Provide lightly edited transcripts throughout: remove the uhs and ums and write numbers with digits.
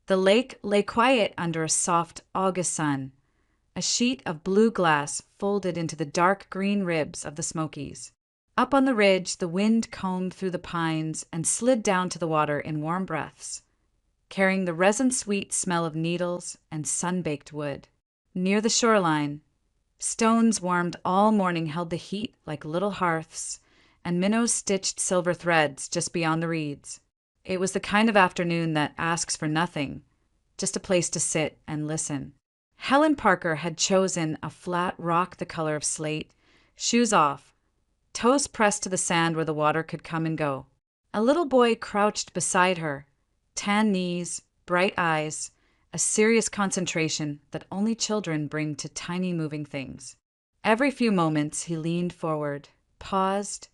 The lake lay quiet under a soft August sun, a sheet of blue glass folded into the dark green ribs of the Smokies. Up on the ridge, the wind combed through the pines and slid down to the water in warm breaths, carrying the resin-sweet smell of needles and sun-baked wood. Near the shoreline, stones warmed all morning held the heat like little hearths, and minnows stitched silver threads just beyond the reeds. It was the kind of afternoon that asks for nothing, just a place to sit and listen. Helen Parker had chosen a flat rock the color of slate, shoes off, toes pressed to the sand where the water could come and go. A little boy crouched beside her, tan knees, bright eyes, a serious concentration that only children bring to tiny moving things. Every few moments he leaned forward, paused,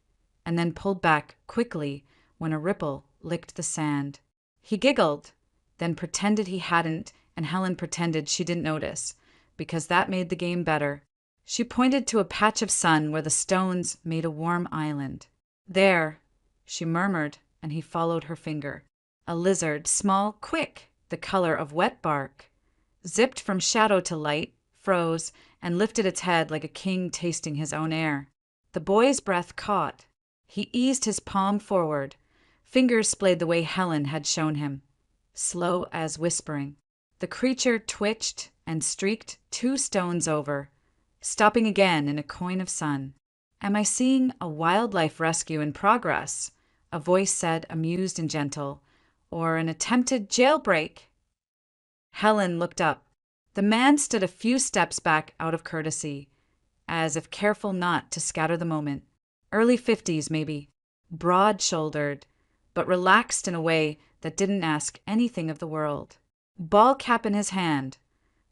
and then pulled back quickly when a ripple licked the sand. He giggled, then pretended he hadn't, and Helen pretended she didn't notice, because that made the game better. She pointed to a patch of sun where the stones made a warm island. "There," she murmured, and he followed her finger. A lizard, small, quick, the color of wet bark, zipped from shadow to light, froze, and lifted its head like a king tasting his own air. The boy's breath caught. He eased his palm forward. Fingers splayed the way Helen had shown him, slow as whispering. The creature twitched and streaked 2 stones over, stopping again in a coin of sun. "Am I seeing a wildlife rescue in progress?" a voice said, amused and gentle. "Or an attempted jailbreak?" Helen looked up. The man stood a few steps back out of courtesy, as if careful not to scatter the moment. Early 50s, maybe. Broad-shouldered, but relaxed in a way that didn't ask anything of the world. Ball cap in his hand.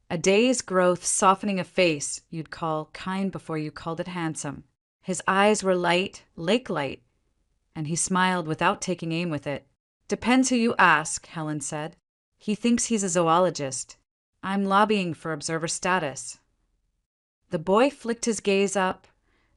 A day's growth softening a face you'd call kind before you called it handsome. His eyes were light, lake-light, and he smiled without taking aim with it. "Depends who you ask," Helen said. "He thinks he's a zoologist. I'm lobbying for observer status." The boy flicked his gaze up,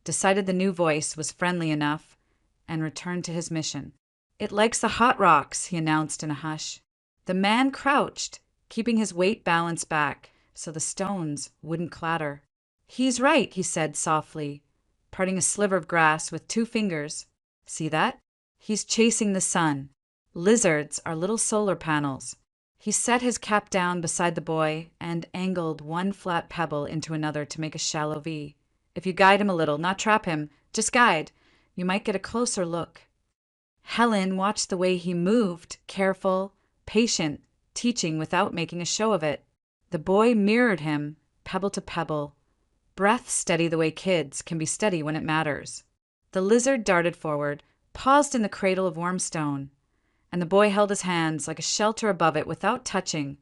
decided the new voice was friendly enough, and returned to his mission. "It likes the hot rocks," he announced in a hush. The man crouched, keeping his weight balanced back so the stones wouldn't clatter. "He's right," he said softly, parting a sliver of grass with 2 fingers. "See that? He's chasing the sun. Lizards are little solar panels." He set his cap down beside the boy and angled one flat pebble into another to make a shallow V. "If you guide him a little, not trap him, just guide, you might get a closer look." Helen watched the way he moved, careful, patient, teaching without making a show of it. The boy mirrored him, pebble to pebble, breath steady the way kids can be steady when it matters. The lizard darted forward, paused in the cradle of warm stone, and the boy held his hands like a shelter above it without touching,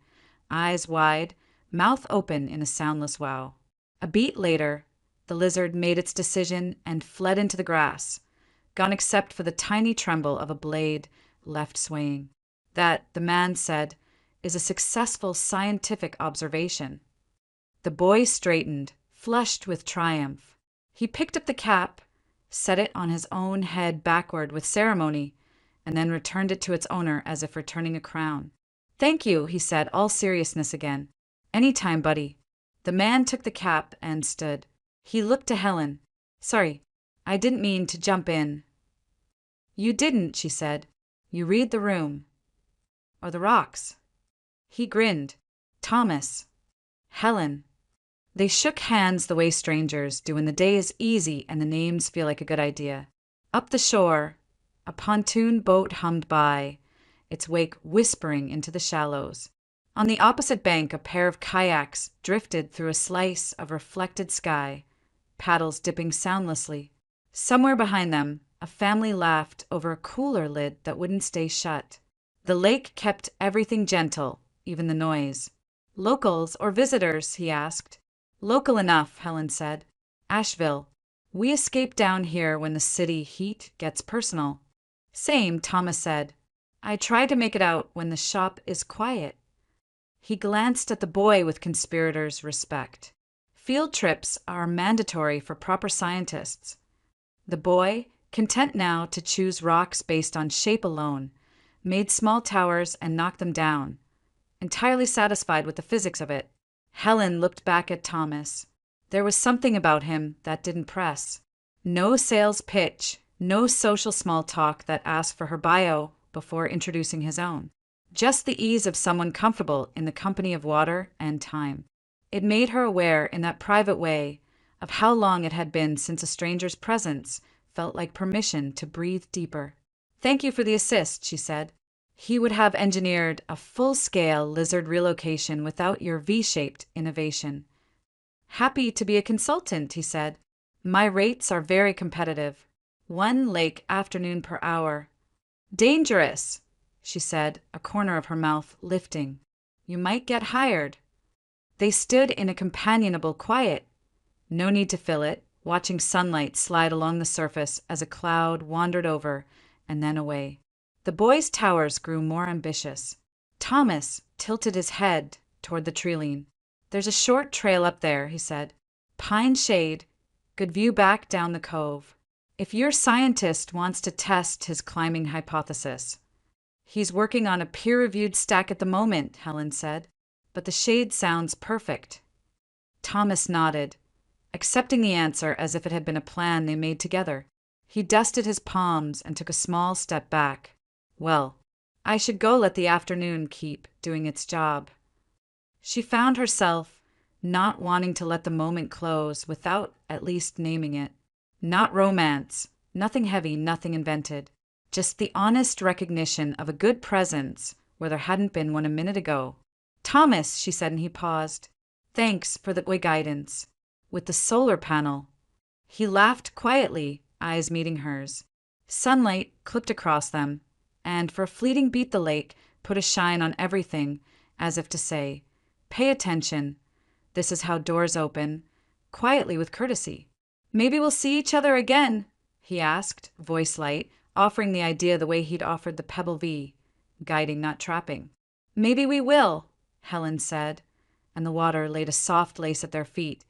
eyes wide, mouth open in a soundless wow. A beat later, the lizard made its decision and fled into the grass, gone except for the tiny tremble of a blade left swaying. That, the man said, is a successful scientific observation. The boy straightened, flushed with triumph. He picked up the cap, set it on his own head backward with ceremony, and then returned it to its owner as if returning a crown. "Thank you," he said, all seriousness again. "Any time, buddy." The man took the cap and stood. He looked to Helen. "Sorry, I didn't mean to jump in." "You didn't," she said. "You read the room. Or the rocks." He grinned. "Thomas. Helen." They shook hands the way strangers do when the day is easy and the names feel like a good idea. Up the shore, a pontoon boat hummed by, its wake whispering into the shallows. On the opposite bank, a pair of kayaks drifted through a slice of reflected sky, paddles dipping soundlessly. Somewhere behind them, a family laughed over a cooler lid that wouldn't stay shut. The lake kept everything gentle, even the noise. "Locals or visitors?" he asked. "Local enough," Helen said. "Asheville. We escape down here when the city heat gets personal." "Same," Thomas said. "I try to make it out when the shop is quiet." He glanced at the boy with conspirator's respect. "Field trips are mandatory for proper scientists." The boy, content now to choose rocks based on shape alone, made small towers and knocked them down, entirely satisfied with the physics of it. Helen looked back at Thomas. There was something about him that didn't press. No sales pitch, no social small talk that asked for her bio before introducing his own. Just the ease of someone comfortable in the company of water and time. It made her aware in that private way of how long it had been since a stranger's presence felt like permission to breathe deeper. "Thank you for the assist," she said. He would have engineered a full-scale lizard relocation without your V-shaped innovation. "Happy to be a consultant," he said. "My rates are very competitive. 1 lake afternoon per hour." "Dangerous," she said, a corner of her mouth lifting. "You might get hired." They stood in a companionable quiet. No need to fill it, watching sunlight slide along the surface as a cloud wandered over and then away. The boy's towers grew more ambitious. Thomas tilted his head toward the treeline. "There's a short trail up there," he said. "Pine shade, good view back down the cove. If your scientist wants to test his climbing hypothesis." "He's working on a peer-reviewed stack at the moment," Helen said. "But the shade sounds perfect." Thomas nodded, accepting the answer as if it had been a plan they made together. He dusted his palms and took a small step back. "Well, I should go let the afternoon keep doing its job." She found herself not wanting to let the moment close without at least naming it. Not romance, nothing heavy, nothing invented. Just the honest recognition of a good presence where there hadn't been one a minute ago. "Thomas," she said, and he paused. "Thanks for the guidance. With the solar panel." He laughed quietly, eyes meeting hers. Sunlight clipped across them, and for a fleeting beat the lake put a shine on everything, as if to say, "Pay attention. This is how doors open," quietly with courtesy. "Maybe we'll see each other again," he asked, voice light, offering the idea the way he'd offered the Pebble V, guiding, not trapping. "Maybe we will," Helen said, and the water laid a soft lace at their feet,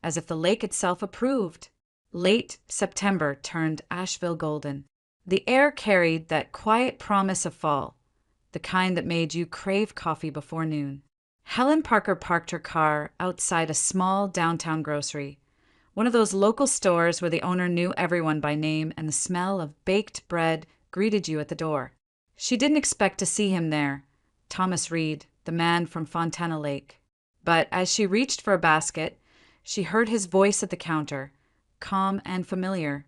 as if the lake itself approved. Late September turned Asheville golden. The air carried that quiet promise of fall, the kind that made you crave coffee before noon. Helen Parker parked her car outside a small downtown grocery, one of those local stores where the owner knew everyone by name and the smell of baked bread greeted you at the door. She didn't expect to see him there, Thomas Reed, the man from Fontana Lake. But as she reached for a basket, she heard his voice at the counter, calm and familiar,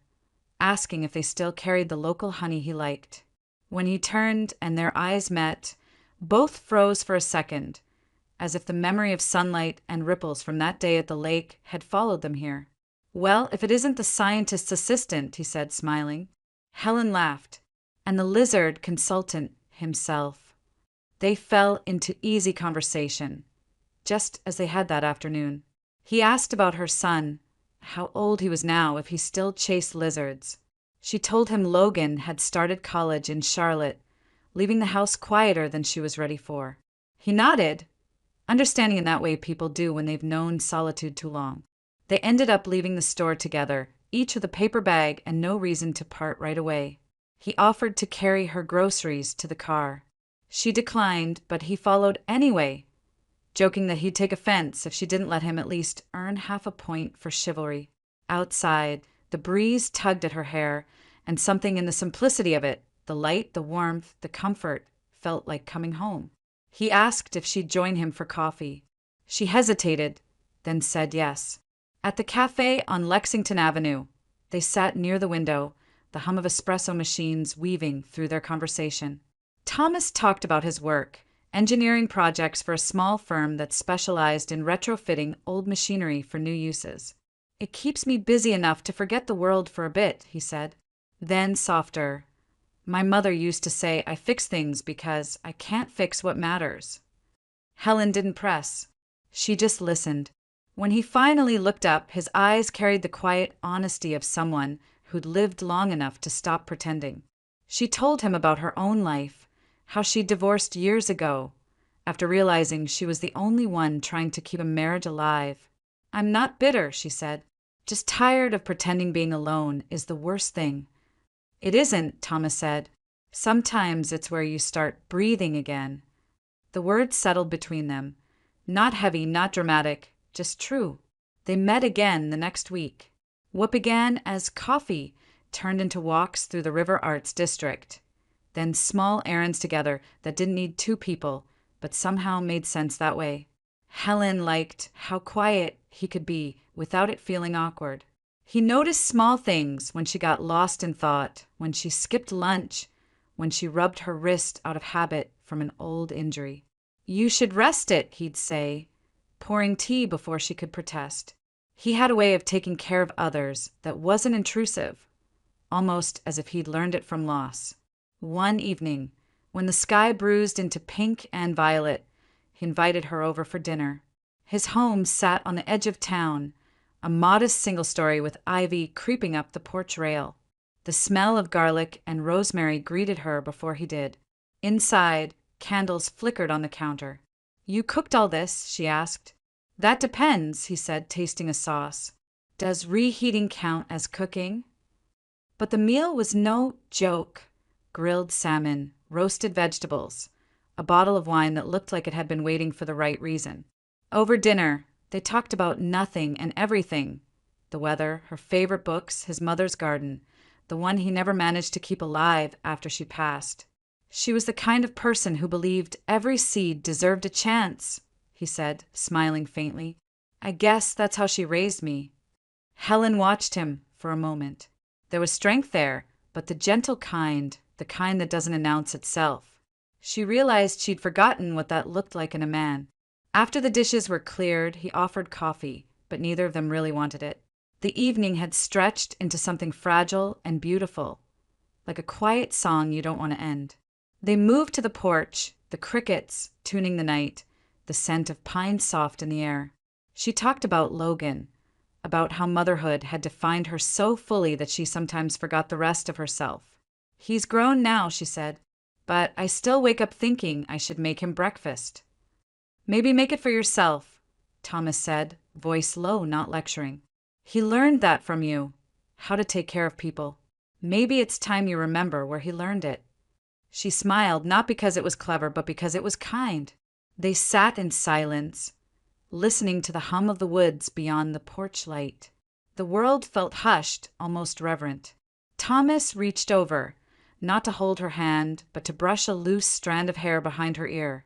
asking if they still carried the local honey he liked. When he turned and their eyes met, both froze for a second, as if the memory of sunlight and ripples from that day at the lake had followed them here. "Well, if it isn't the scientist's assistant," he said, smiling. Helen laughed. "And the lizard consultant himself." They fell into easy conversation, just as they had that afternoon. He asked about her son, how old he was now, if he still chased lizards. She told him Logan had started college in Charlotte, leaving the house quieter than she was ready for. He nodded, understanding in that way people do when they've known solitude too long. They ended up leaving the store together, each with a paper bag and no reason to part right away. He offered to carry her groceries to the car. She declined, but he followed anyway, joking that he'd take offense if she didn't let him at least earn half a point for chivalry. Outside, the breeze tugged at her hair, and something in the simplicity of it, the light, the warmth, the comfort, felt like coming home. He asked if she'd join him for coffee. She hesitated, then said yes. At the cafe on Lexington Avenue, they sat near the window, the hum of espresso machines weaving through their conversation. Thomas talked about his work, engineering projects for a small firm that specialized in retrofitting old machinery for new uses. "It keeps me busy enough to forget the world for a bit," he said. Then, softer, "My mother used to say I fix things because I can't fix what matters." Helen didn't press. She just listened. When he finally looked up, his eyes carried the quiet honesty of someone who'd lived long enough to stop pretending. She told him about her own life, how she divorced years ago, after realizing she was the only one trying to keep a marriage alive. "I'm not bitter," she said. "Just tired of pretending being alone is the worst thing." "It isn't," Thomas said. "Sometimes it's where you start breathing again." The words settled between them. Not heavy, not dramatic, just true. They met again the next week. What began as coffee turned into walks through the River Arts district. Then small errands together that didn't need two people, but somehow made sense that way. Helen liked how quiet he could be without it feeling awkward. He noticed small things when she got lost in thought, when she skipped lunch, when she rubbed her wrist out of habit from an old injury. "You should rest it," he'd say, pouring tea before she could protest. He had a way of taking care of others that wasn't intrusive, almost as if he'd learned it from loss. One evening, when the sky bruised into pink and violet, he invited her over for dinner. His home sat on the edge of town, a modest single-story with ivy creeping up the porch rail. The smell of garlic and rosemary greeted her before he did. Inside, candles flickered on the counter. "You cooked all this?" she asked. "That depends," he said, tasting a sauce. "Does reheating count as cooking?" But the meal was no joke. Grilled salmon, roasted vegetables, a bottle of wine that looked like it had been waiting for the right reason. Over dinner, they talked about nothing and everything. The weather, her favorite books, his mother's garden, the one he never managed to keep alive after she passed. She was the kind of person who believed every seed deserved a chance, he said, smiling faintly. "I guess that's how she raised me." Helen watched him for a moment. There was strength there, but the gentle kind, the kind that doesn't announce itself. She realized she'd forgotten what that looked like in a man. After the dishes were cleared, he offered coffee, but neither of them really wanted it. The evening had stretched into something fragile and beautiful, like a quiet song you don't want to end. They moved to the porch, the crickets tuning the night, the scent of pine soft in the air. She talked about Logan, about how motherhood had defined her so fully that she sometimes forgot the rest of herself. "He's grown now," she said, "but I still wake up thinking I should make him breakfast." "Maybe make it for yourself," Thomas said, voice low, not lecturing. "He learned that from you, how to take care of people. Maybe it's time you remember where he learned it." She smiled, not because it was clever, but because it was kind. They sat in silence, listening to the hum of the woods beyond the porch light. The world felt hushed, almost reverent. Thomas reached over, not to hold her hand, but to brush a loose strand of hair behind her ear,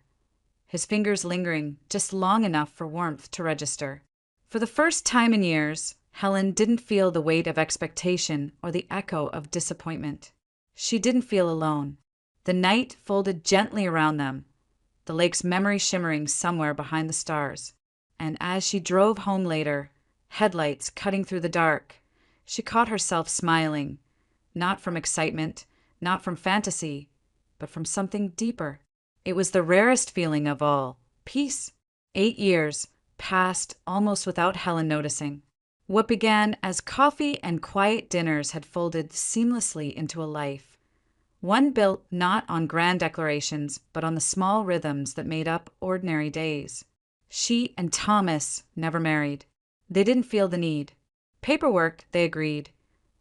his fingers lingering just long enough for warmth to register. For the first time in years, Helen didn't feel the weight of expectation or the echo of disappointment. She didn't feel alone. The night folded gently around them, the lake's memory shimmering somewhere behind the stars. And as she drove home later, headlights cutting through the dark, she caught herself smiling, not from excitement, not from fantasy, but from something deeper. It was the rarest feeling of all, peace. 8 years passed almost without Helen noticing. What began as coffee and quiet dinners had folded seamlessly into a life. One built not on grand declarations, but on the small rhythms that made up ordinary days. She and Thomas never married. They didn't feel the need. Paperwork, they agreed,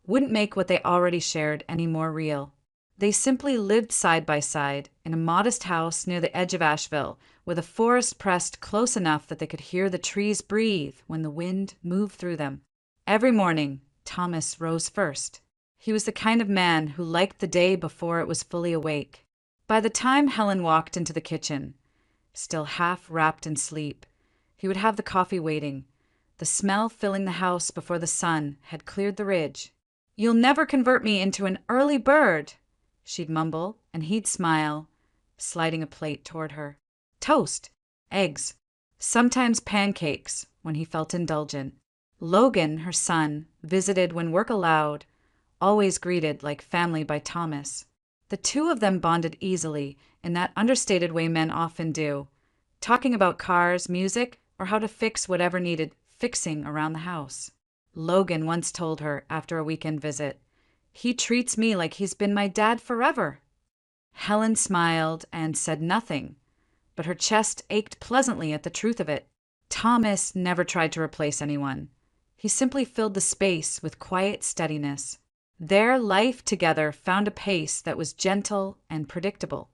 wouldn't make what they already shared any more real. They simply lived side by side in a modest house near the edge of Asheville, with a forest pressed close enough that they could hear the trees breathe when the wind moved through them. Every morning, Thomas rose first. He was the kind of man who liked the day before it was fully awake. By the time Helen walked into the kitchen, still half wrapped in sleep, he would have the coffee waiting, the smell filling the house before the sun had cleared the ridge. "You'll never convert me into an early bird," she'd mumble, and he'd smile, sliding a plate toward her. Toast, eggs, sometimes pancakes when he felt indulgent. Logan, her son, visited when work allowed, always greeted like family by Thomas. The two of them bonded easily, in that understated way men often do, talking about cars, music, or how to fix whatever needed fixing around the house. Logan once told her after a weekend visit, "He treats me like he's been my dad forever." Helen smiled and said nothing, but her chest ached pleasantly at the truth of it. Thomas never tried to replace anyone. He simply filled the space with quiet steadiness. Their life together found a pace that was gentle and predictable.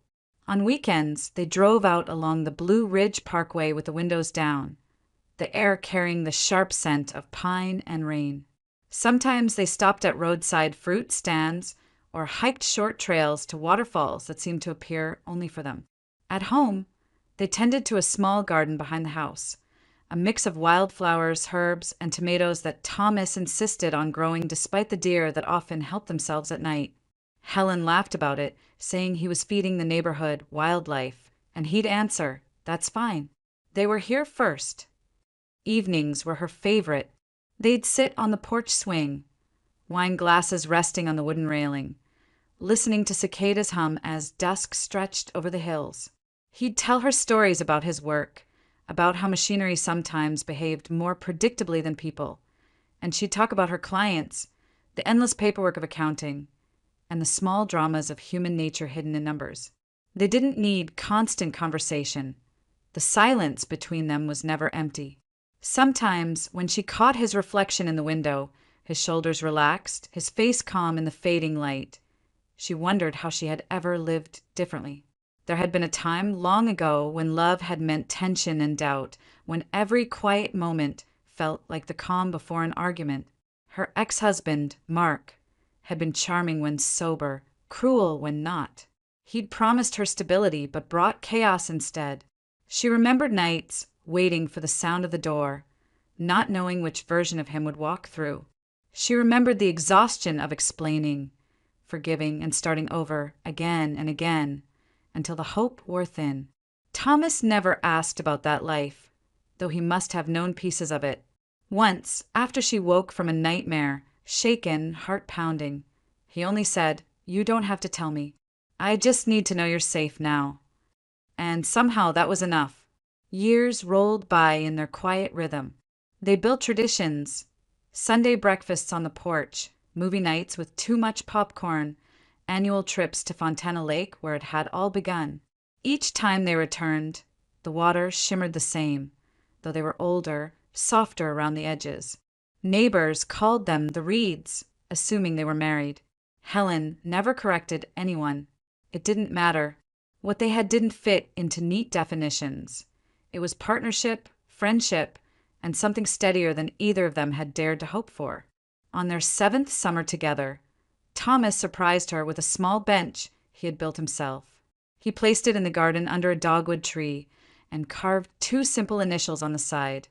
On weekends, they drove out along the Blue Ridge Parkway with the windows down, the air carrying the sharp scent of pine and rain. Sometimes they stopped at roadside fruit stands or hiked short trails to waterfalls that seemed to appear only for them. At home, they tended to a small garden behind the house, a mix of wildflowers, herbs, and tomatoes that Thomas insisted on growing despite the deer that often helped themselves at night. Helen laughed about it, saying he was feeding the neighborhood wildlife, and he'd answer, "That's fine." They were here first. Evenings were her favorite. They'd sit on the porch swing, wine glasses resting on the wooden railing, listening to cicadas hum as dusk stretched over the hills. He'd tell her stories about his work, about how machinery sometimes behaved more predictably than people, and she'd talk about her clients, the endless paperwork of accounting, and the small dramas of human nature hidden in numbers. They didn't need constant conversation. The silence between them was never empty. Sometimes, when she caught his reflection in the window, his shoulders relaxed, his face calm in the fading light, she wondered how she had ever lived differently. There had been a time long ago when love had meant tension and doubt, when every quiet moment felt like the calm before an argument. Her ex-husband, Mark, had been charming when sober, cruel when not. He'd promised her stability but brought chaos instead. She remembered nights waiting for the sound of the door, not knowing which version of him would walk through. She remembered the exhaustion of explaining, forgiving, and starting over again and again until the hope wore thin. Thomas never asked about that life, though he must have known pieces of it. Once, after she woke from a nightmare, shaken, heart pounding, he only said, "You don't have to tell me. I just need to know you're safe now." And somehow that was enough. Years rolled by in their quiet rhythm. They built traditions, Sunday breakfasts on the porch, movie nights with too much popcorn, annual trips to Fontana Lake where it had all begun. Each time they returned, the water shimmered the same, though they were older, softer around the edges. Neighbors called them the Reeds, assuming they were married. Helen never corrected anyone. It didn't matter. What they had didn't fit into neat definitions. It was partnership, friendship, and something steadier than either of them had dared to hope for. On their 7th summer together, Thomas surprised her with a small bench he had built himself. He placed it in the garden under a dogwood tree and carved 2 simple initials on the side,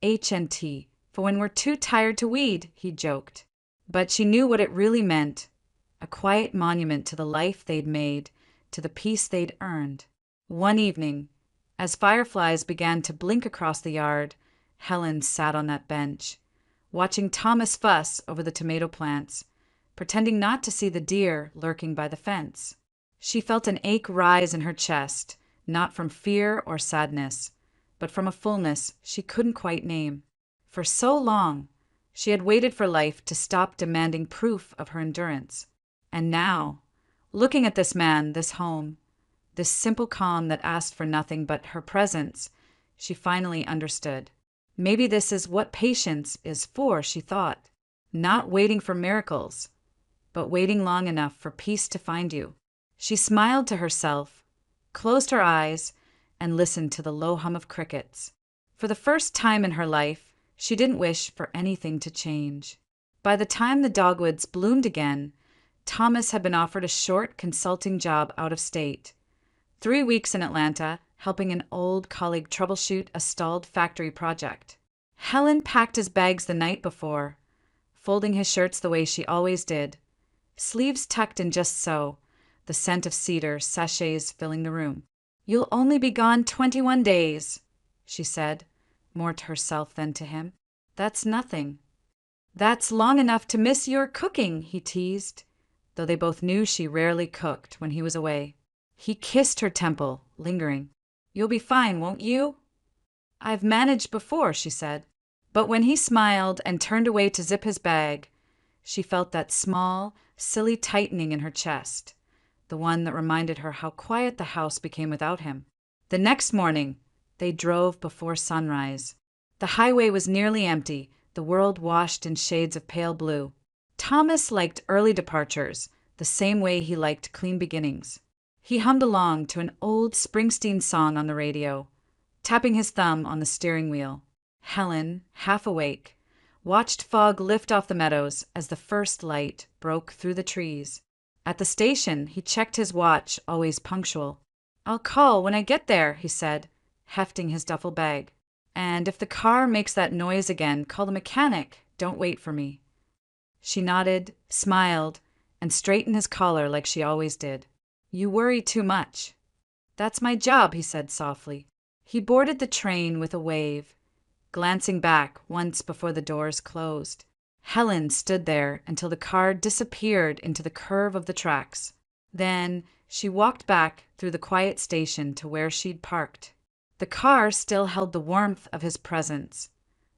H and T, for when we're too tired to weed, he joked. But she knew what it really meant, a quiet monument to the life they'd made, to the peace they'd earned. One evening, as fireflies began to blink across the yard, Helen sat on that bench, watching Thomas fuss over the tomato plants, pretending not to see the deer lurking by the fence. She felt an ache rise in her chest, not from fear or sadness, but from a fullness she couldn't quite name. For so long, she had waited for life to stop demanding proof of her endurance. And now, looking at this man, this home, this simple calm that asked for nothing but her presence, she finally understood. Maybe this is what patience is for, she thought. Not waiting for miracles, but waiting long enough for peace to find you. She smiled to herself, closed her eyes, and listened to the low hum of crickets. For the first time in her life, she didn't wish for anything to change. By the time the dogwoods bloomed again, Thomas had been offered a short consulting job out of state. 3 weeks in Atlanta, helping an old colleague troubleshoot a stalled factory project. Helen packed his bags the night before, folding his shirts the way she always did, sleeves tucked in just so, the scent of cedar sachets filling the room. "You'll only be gone 21 days, she said, more to herself than to him. "That's nothing." "That's long enough to miss your cooking," he teased, though they both knew she rarely cooked when he was away. He kissed her temple, lingering. "You'll be fine, won't you?" "I've managed before," she said. But when he smiled and turned away to zip his bag, she felt that small, silly tightening in her chest, the one that reminded her how quiet the house became without him. The next morning, they drove before sunrise. The highway was nearly empty, the world washed in shades of pale blue. Thomas liked early departures, the same way he liked clean beginnings. He hummed along to an old Springsteen song on the radio, tapping his thumb on the steering wheel. Helen, half awake, watched fog lift off the meadows as the first light broke through the trees. At the station, he checked his watch, always punctual. "I'll call when I get there," he said, hefting his duffel bag. "And if the car makes that noise again, call the mechanic. Don't wait for me." She nodded, smiled, and straightened his collar like she always did. "You worry too much." "That's my job," he said softly. He boarded the train with a wave, glancing back once before the doors closed. Helen stood there until the car disappeared into the curve of the tracks. Then she walked back through the quiet station to where she'd parked. The car still held the warmth of his presence,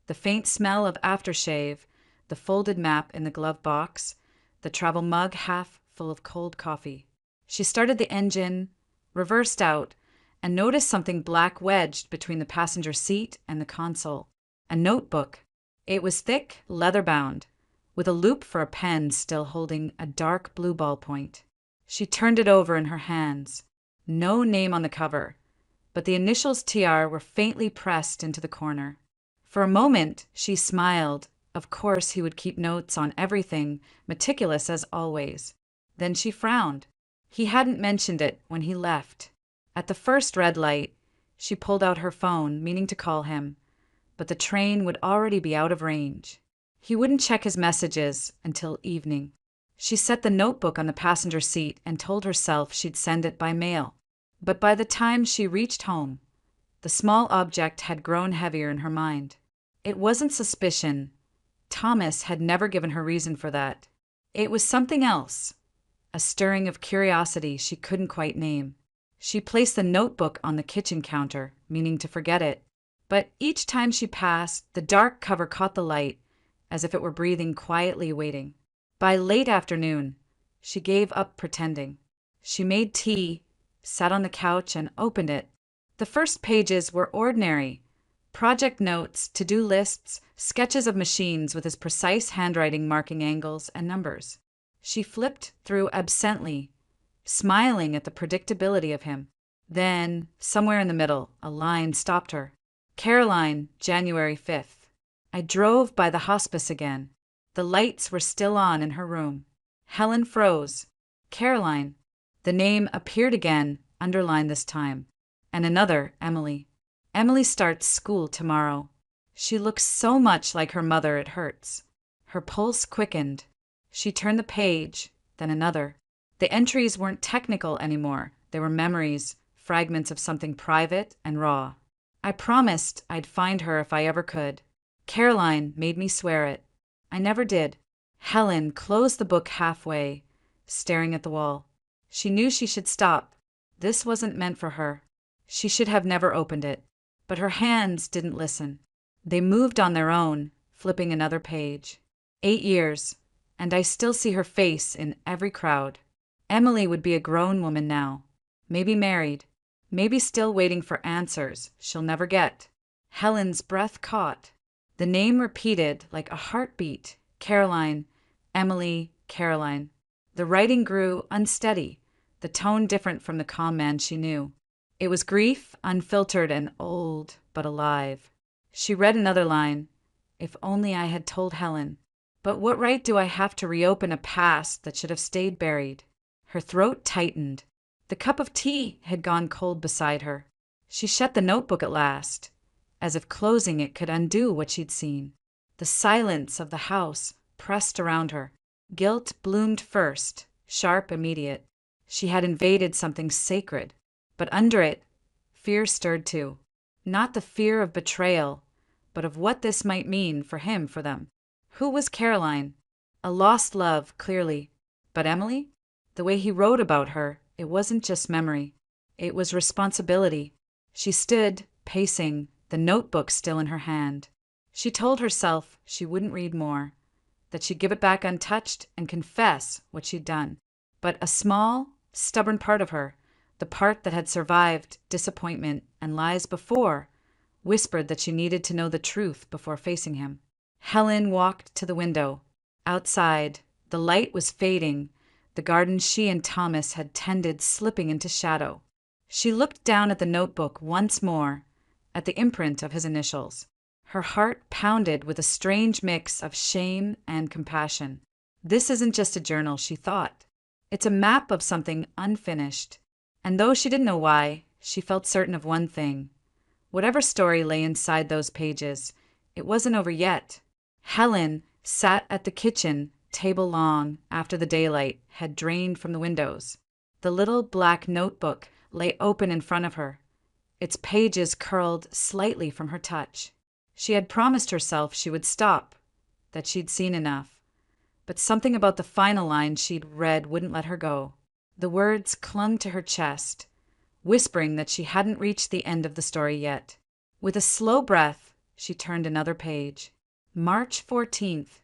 the faint smell of aftershave, the folded map in the glove box, the travel mug half full of cold coffee. She started the engine, reversed out, and noticed something black wedged between the passenger seat and the console. A notebook. It was thick, leather-bound, with a loop for a pen still holding a dark blue ballpoint. She turned it over in her hands. No name on the cover, but the initials TR were faintly pressed into the corner. For a moment, she smiled. Of course he would keep notes on everything, meticulous as always. Then she frowned. He hadn't mentioned it when he left. At the first red light, she pulled out her phone, meaning to call him, but the train would already be out of range. He wouldn't check his messages until evening. She set the notebook on the passenger seat and told herself she'd send it by mail. But by the time she reached home, the small object had grown heavier in her mind. It wasn't suspicion. Thomas had never given her reason for that. It was something else, a stirring of curiosity she couldn't quite name. She placed the notebook on the kitchen counter, meaning to forget it. But each time she passed, the dark cover caught the light, as if it were breathing quietly, waiting. By late afternoon, she gave up pretending. She made tea, sat on the couch, and opened it. The first pages were ordinary. Project notes, to-do lists, sketches of machines with his precise handwriting marking angles and numbers. She flipped through absently, smiling at the predictability of him. Then, somewhere in the middle, a line stopped her. Caroline, January 5th. I drove by the hospice again. The lights were still on in her room. Helen froze. Caroline. The name appeared again, underlined this time. And another, Emily. Emily starts school tomorrow. She looks so much like her mother it hurts. Her pulse quickened. She turned the page, then another. The entries weren't technical anymore. They were memories, fragments of something private and raw. I promised I'd find her if I ever could. Caroline made me swear it. I never did. Helen closed the book halfway, staring at the wall. She knew she should stop. This wasn't meant for her. She should have never opened it. But her hands didn't listen. They moved on their own, flipping another page. 8 years, and I still see her face in every crowd. Emily would be a grown woman now, maybe married, maybe still waiting for answers she'll never get. Helen's breath caught. The name repeated like a heartbeat. Caroline, Emily, Caroline. The writing grew unsteady, the tone different from the calm man she knew. It was grief, unfiltered and old, but alive. She read another line. If only I had told Helen. But what right do I have to reopen a past that should have stayed buried? Her throat tightened. The cup of tea had gone cold beside her. She shut the notebook at last, as if closing it could undo what she'd seen. The silence of the house pressed around her. Guilt bloomed first, sharp, immediate. She had invaded something sacred. But under it, fear stirred too. Not the fear of betrayal, but of what this might mean for him, for them. Who was Caroline? A lost love, clearly. But Emily? The way he wrote about her, it wasn't just memory. It was responsibility. She stood, pacing, the notebook still in her hand. She told herself she wouldn't read more, that she'd give it back untouched and confess what she'd done. But a small, stubborn part of her, the part that had survived disappointment and lies before, whispered that she needed to know the truth before facing him. Helen walked to the window. Outside, the light was fading, the garden she and Thomas had tended slipping into shadow. She looked down at the notebook once more, at the imprint of his initials. Her heart pounded with a strange mix of shame and compassion. This isn't just a journal, she thought. It's a map of something unfinished. And though she didn't know why, she felt certain of one thing. Whatever story lay inside those pages, it wasn't over yet. Helen sat at the kitchen table long after the daylight had drained from the windows. The little black notebook lay open in front of her, its pages curled slightly from her touch. She had promised herself she would stop, that she'd seen enough. But something about the final line she'd read wouldn't let her go. The words clung to her chest, whispering that she hadn't reached the end of the story yet. With a slow breath, she turned another page. March 14th.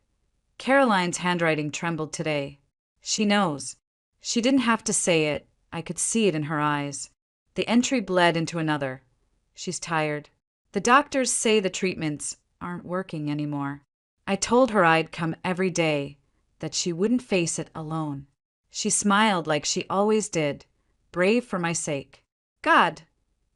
Caroline's handwriting trembled today. She knows. She didn't have to say it. I could see it in her eyes. The entry bled into another. She's tired. The doctors say the treatments aren't working anymore. I told her I'd come every day, that she wouldn't face it alone. She smiled like she always did, brave for my sake. God,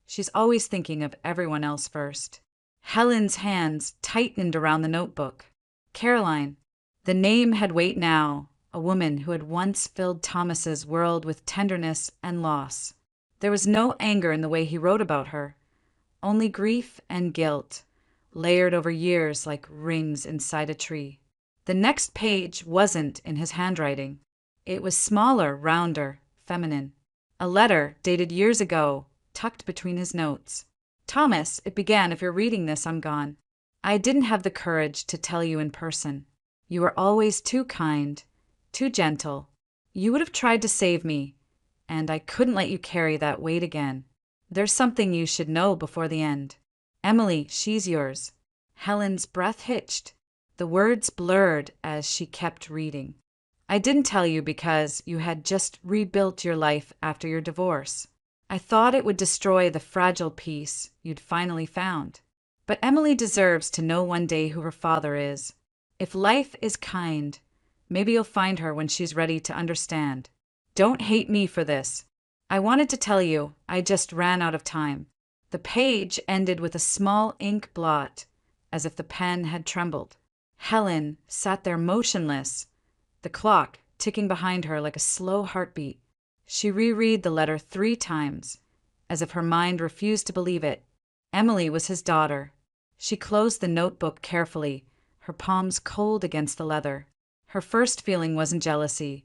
she's always thinking of everyone else first. Helen's hands tightened around the notebook. Caroline. The name had weight now, a woman who had once filled Thomas's world with tenderness and loss. There was no anger in the way he wrote about her, only grief and guilt, layered over years like rings inside a tree. The next page wasn't in his handwriting. It was smaller, rounder, feminine. A letter dated years ago, tucked between his notes. Thomas, it began, if you're reading this, I'm gone. I didn't have the courage to tell you in person. You were always too kind, too gentle. You would have tried to save me, and I couldn't let you carry that weight again. There's something you should know before the end. Emily, she's yours. Helen's breath hitched. The words blurred as she kept reading. I didn't tell you because you had just rebuilt your life after your divorce. I thought it would destroy the fragile peace you'd finally found. But Emily deserves to know one day who her father is. If life is kind, maybe you'll find her when she's ready to understand. Don't hate me for this. I wanted to tell you, I just ran out of time. The page ended with a small ink blot, as if the pen had trembled. Helen sat there motionless, the clock ticking behind her like a slow heartbeat. She reread the letter 3 times, as if her mind refused to believe it. Emily was his daughter. She closed the notebook carefully, her palms cold against the leather. Her first feeling wasn't jealousy.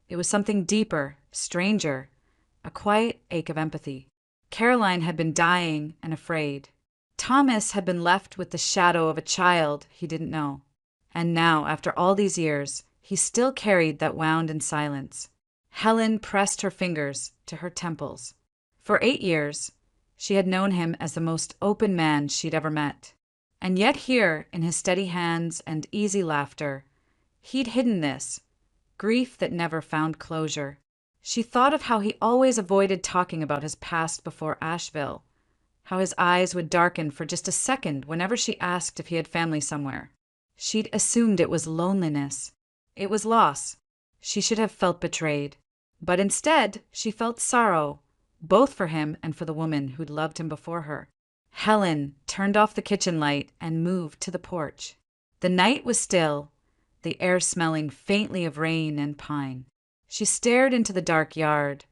It was something deeper, stranger, a quiet ache of empathy. Caroline had been dying and afraid. Thomas had been left with the shadow of a child he didn't know. And now, after all these years, he still carried that wound in silence. Helen pressed her fingers to her temples. For 8 years, she had known him as the most open man she'd ever met. And yet here, in his steady hands and easy laughter, he'd hidden this, grief that never found closure. She thought of how he always avoided talking about his past before Asheville, how his eyes would darken for just a second whenever she asked if he had family somewhere. She'd assumed it was loneliness. It was loss. She should have felt betrayed. But instead, she felt sorrow, both for him and for the woman who'd loved him before her. Helen turned off the kitchen light and moved to the porch. The night was still, the air smelling faintly of rain and pine. She stared into the dark yard,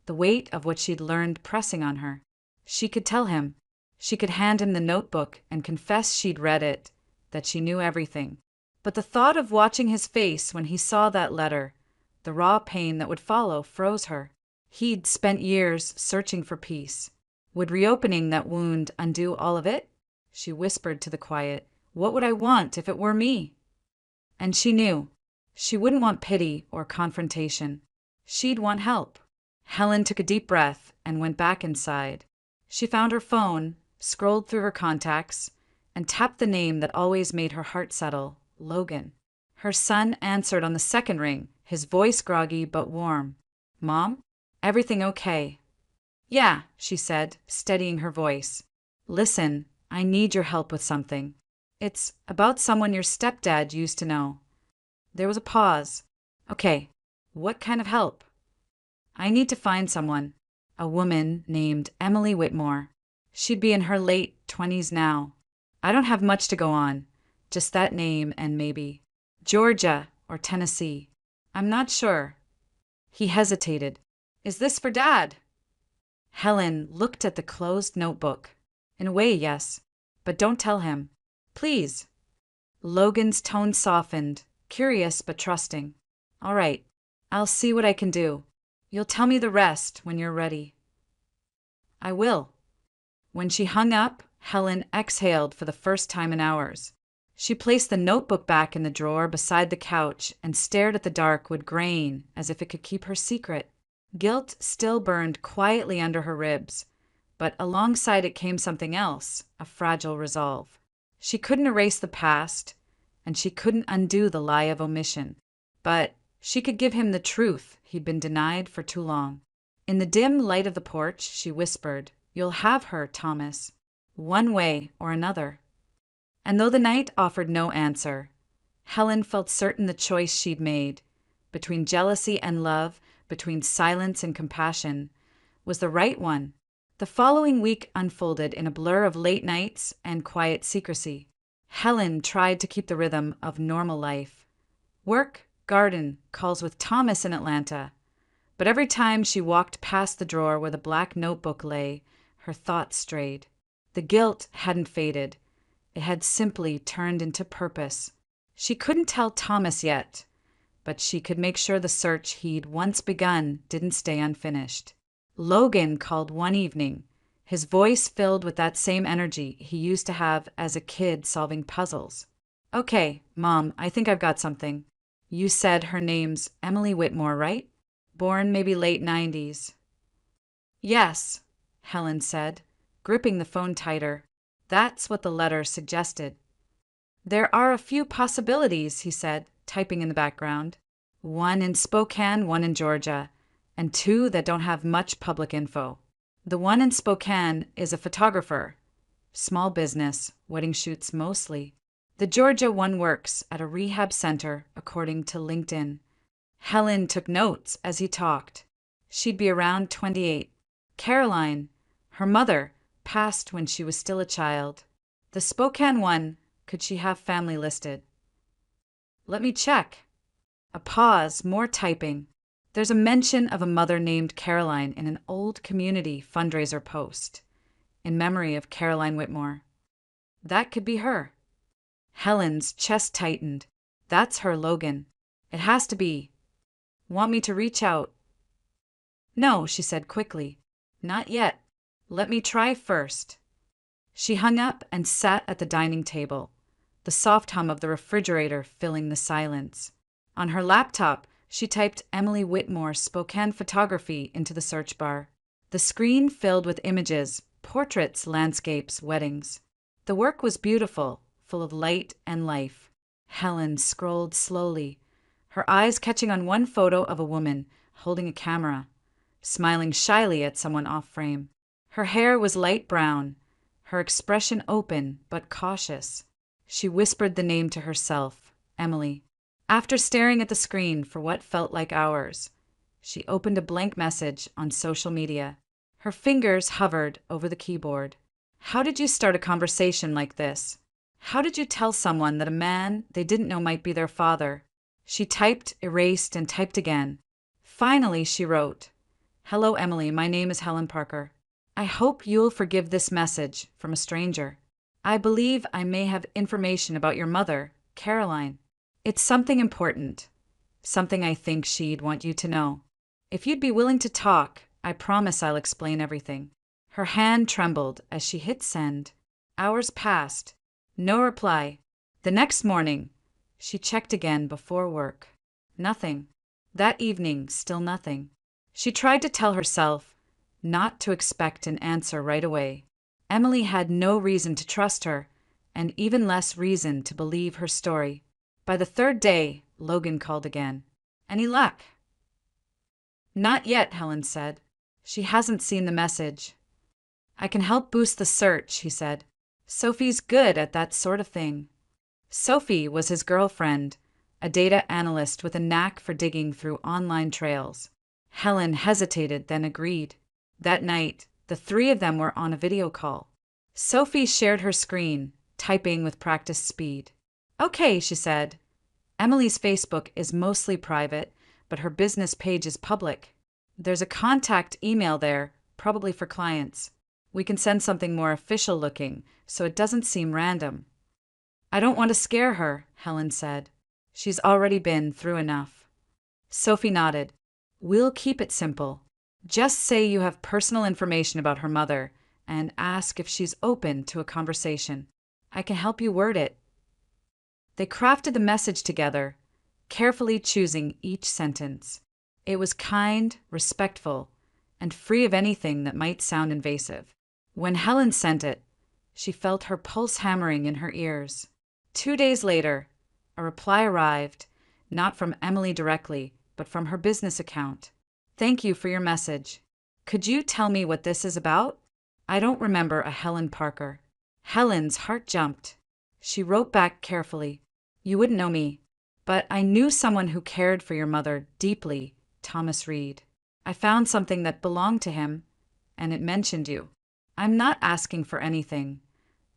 the weight of what she'd learned pressing on her. She could tell him. She could hand him the notebook and confess she'd read it, that she knew everything. But the thought of watching his face when he saw that letter, the raw pain that would follow, froze her. He'd spent years searching for peace. Would reopening that wound undo all of it? She whispered to the quiet, "What would I want if it were me?" And she knew. She wouldn't want pity or confrontation. She'd want help. Helen took a deep breath and went back inside. She found her phone, scrolled through her contacts, and tapped the name that always made her heart settle, Logan. Her son answered on the second ring, his voice groggy but warm. "Mom? Everything okay?" "Yeah," she said, steadying her voice. "Listen, I need your help with something. It's about someone your stepdad used to know." There was a pause. "Okay, What kind of help? I need to find someone. A woman named Emily Whitmore. She'd be in her late 20s now. I don't have much to go on. Just that name and maybe Georgia or Tennessee. I'm not sure. He hesitated. Is this for Dad? Helen looked at the closed notebook. In a way, yes. But don't tell him. Please. Logan's tone softened, curious but trusting. All right. I'll see what I can do. You'll tell me the rest when you're ready. I will. When she hung up, Helen exhaled for the first time in hours. She placed the notebook back in the drawer beside the couch and stared at the dark wood grain as if it could keep her secret. Guilt still burned quietly under her ribs, but alongside it came something else, a fragile resolve. She couldn't erase the past, and she couldn't undo the lie of omission. But she could give him the truth he'd been denied for too long. In the dim light of the porch, she whispered, "You'll have her, Thomas, one way or another." And though the night offered no answer, Helen felt certain the choice she'd made, between jealousy and love, between silence and compassion, was the right one. The following week unfolded in a blur of late nights and quiet secrecy. Helen tried to keep the rhythm of normal life. Work, garden, calls with Thomas in Atlanta. But every time she walked past the drawer where the black notebook lay, her thoughts strayed. The guilt hadn't faded. It had simply turned into purpose. She couldn't tell Thomas yet, but she could make sure the search he'd once begun didn't stay unfinished. Logan called one evening, his voice filled with that same energy he used to have as a kid solving puzzles. "Okay, Mom, I think I've got something. You said her name's Emily Whitmore, right? Born maybe late 90s. "Yes," Helen said, gripping the phone tighter. That's what the letter suggested. "There are a few possibilities," he said, typing in the background. "One in Spokane, one in Georgia, and two that don't have much public info. The one in Spokane is a photographer. Small business, wedding shoots mostly. The Georgia one works at a rehab center, according to LinkedIn." Helen took notes as he talked. She'd be around 28. Caroline, her mother, passed when she was still a child. The Spokane one, could she have family listed? "Let me check." A pause, more typing. "There's a mention of a mother named Caroline in an old community fundraiser post, in memory of Caroline Whitmore. That could be her." Helen's chest tightened. "That's her, Logan. It has to be. Want me to reach out?" "No," she said quickly. "Not yet. Let me try first." She hung up and sat at the dining table, the soft hum of the refrigerator filling the silence. On her laptop, she typed Emily Whitmore Spokane photography into the search bar. The screen filled with images, portraits, landscapes, weddings. The work was beautiful, full of light and life. Helen scrolled slowly, her eyes catching on one photo of a woman holding a camera, smiling shyly at someone off frame. Her hair was light brown, her expression open but cautious. She whispered the name to herself, Emily. After staring at the screen for what felt like hours, she opened a blank message on social media. Her fingers hovered over the keyboard. How did you start a conversation like this? How did you tell someone that a man they didn't know might be their father? She typed, erased, and typed again. Finally, she wrote, "Hello, Emily. My name is Helen Parker. I hope you'll forgive this message from a stranger. I believe I may have information about your mother, Caroline. It's something important, something I think she'd want you to know. If you'd be willing to talk, I promise I'll explain everything." Her hand trembled as she hit send. Hours passed. No reply. The next morning, she checked again before work. Nothing. That evening, still nothing. She tried to tell herself not to expect an answer right away. Emily had no reason to trust her, and even less reason to believe her story. By the third day, Logan called again. "Any luck?" "Not yet," Helen said. "She hasn't seen the message." "I can help boost the search," he said. "Sophie's good at that sort of thing." Sophie was his girlfriend, a data analyst with a knack for digging through online trails. Helen hesitated, then agreed. That night, the three of them were on a video call. Sophie shared her screen, typing with practiced speed. "Okay," she said. "Emily's Facebook is mostly private, but her business page is public. There's a contact email there, probably for clients. We can send something more official looking, so it doesn't seem random." "I don't want to scare her," Helen said. "She's already been through enough." Sophie nodded. "We'll keep it simple. Just say you have personal information about her mother and ask if she's open to a conversation. I can help you word it." They crafted the message together, carefully choosing each sentence. It was kind, respectful, and free of anything that might sound invasive. When Helen sent it, she felt her pulse hammering in her ears. 2 days later, a reply arrived, not from Emily directly, but from her business account. "Thank you for your message. Could you tell me what this is about?" "I don't remember a Helen Parker." Helen's heart jumped. She wrote back carefully. "You wouldn't know me, but I knew someone who cared for your mother deeply, Thomas Reed. I found something that belonged to him, and it mentioned you. I'm not asking for anything.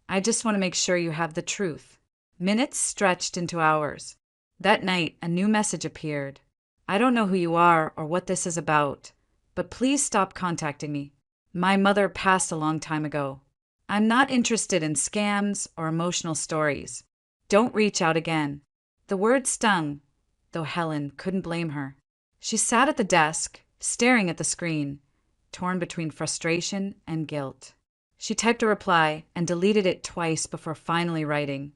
I just want to make sure you have the truth." Minutes stretched into hours. That night, a new message appeared. "I don't know who you are or what this is about, but please stop contacting me. My mother passed a long time ago. I'm not interested in scams or emotional stories. Don't reach out again." The word stung, though Helen couldn't blame her. She sat at the desk, staring at the screen, torn between frustration and guilt. She typed a reply and deleted it twice before finally writing,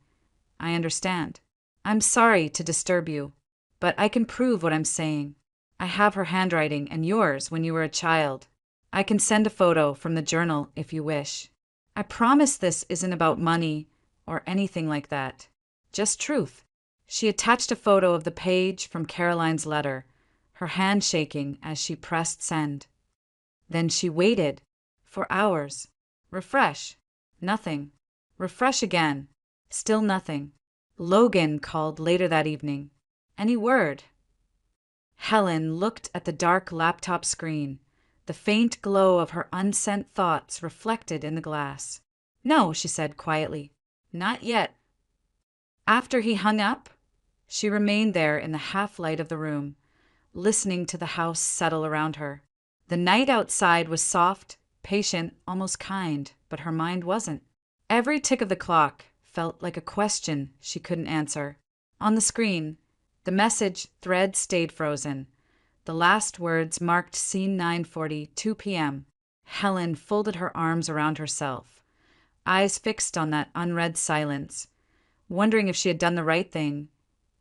"I understand. I'm sorry to disturb you, but I can prove what I'm saying. I have her handwriting and yours when you were a child. I can send a photo from the journal if you wish. I promise this isn't about money or anything like that. Just truth." She attached a photo of the page from Caroline's letter, her hand shaking as she pressed send. Then she waited for hours. Refresh. Nothing. Refresh again. Still nothing. Logan called later that evening. "Any word?" Helen looked at the dark laptop screen, the faint glow of her unsent thoughts reflected in the glass. "No," she said quietly. "Not yet." After he hung up, she remained there in the half-light of the room, listening to the house settle around her. The night outside was soft, patient, almost kind, but her mind wasn't. Every tick of the clock felt like a question she couldn't answer. On the screen, the message thread stayed frozen. The last words marked scene 9:40, 2 p.m. Helen folded her arms around herself, eyes fixed on that unread silence, wondering if she had done the right thing,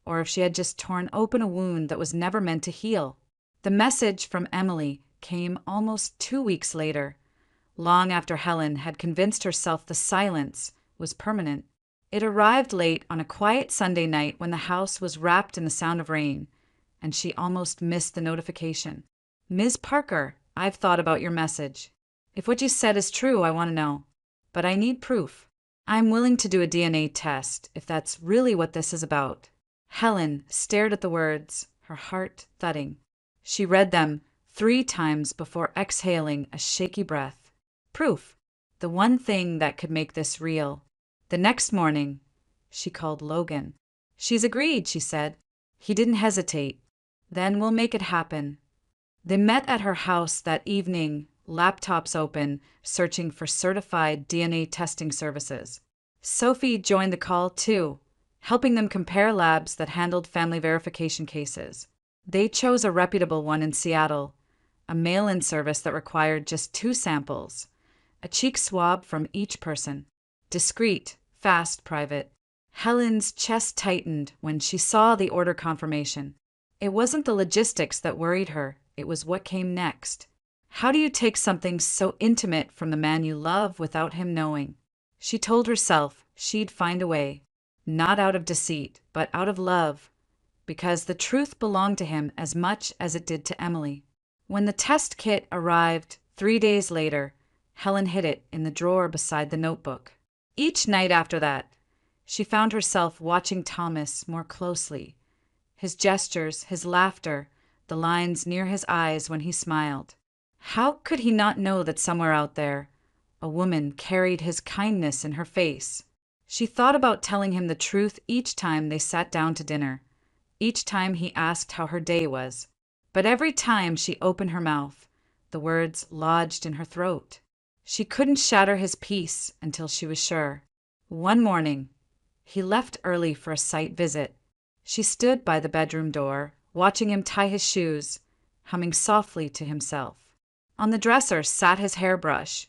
or if she had just torn open a wound that was never meant to heal. The message from Emily came almost 2 weeks later, long after Helen had convinced herself the silence was permanent. It arrived late on a quiet Sunday night when the house was wrapped in the sound of rain, and she almost missed the notification. "Ms. Parker, I've thought about your message. If what you said is true, I want to know. But I need proof. I'm willing to do a DNA test if that's really what this is about." Helen stared at the words, her heart thudding. She read them 3 times before exhaling a shaky breath. Proof. The one thing that could make this real. The next morning, she called Logan. "She's agreed," she said. He didn't hesitate. "Then we'll make it happen." They met at her house that evening, laptops open, searching for certified DNA testing services. Sophie joined the call too, helping them compare labs that handled family verification cases. They chose a reputable one in Seattle, a mail-in service that required just 2 samples, a cheek swab from each person. Discreet, fast, private. Helen's chest tightened when she saw the order confirmation. It wasn't the logistics that worried her, it was what came next. How do you take something so intimate from the man you love without him knowing? She told herself she'd find a way, not out of deceit, but out of love, because the truth belonged to him as much as it did to Emily. When the test kit arrived 3 days later, Helen hid it in the drawer beside the notebook. Each night after that, she found herself watching Thomas more closely, His gestures, his laughter, the lines near his eyes when he smiled. How could he not know that somewhere out there, a woman carried his kindness in her face? She thought about telling him the truth each time they sat down to dinner, each time he asked how her day was. But every time she opened her mouth, the words lodged in her throat. She couldn't shatter his peace until she was sure. One morning, he left early for a site visit. She stood by the bedroom door, watching him tie his shoes, humming softly to himself. On the dresser sat his hairbrush,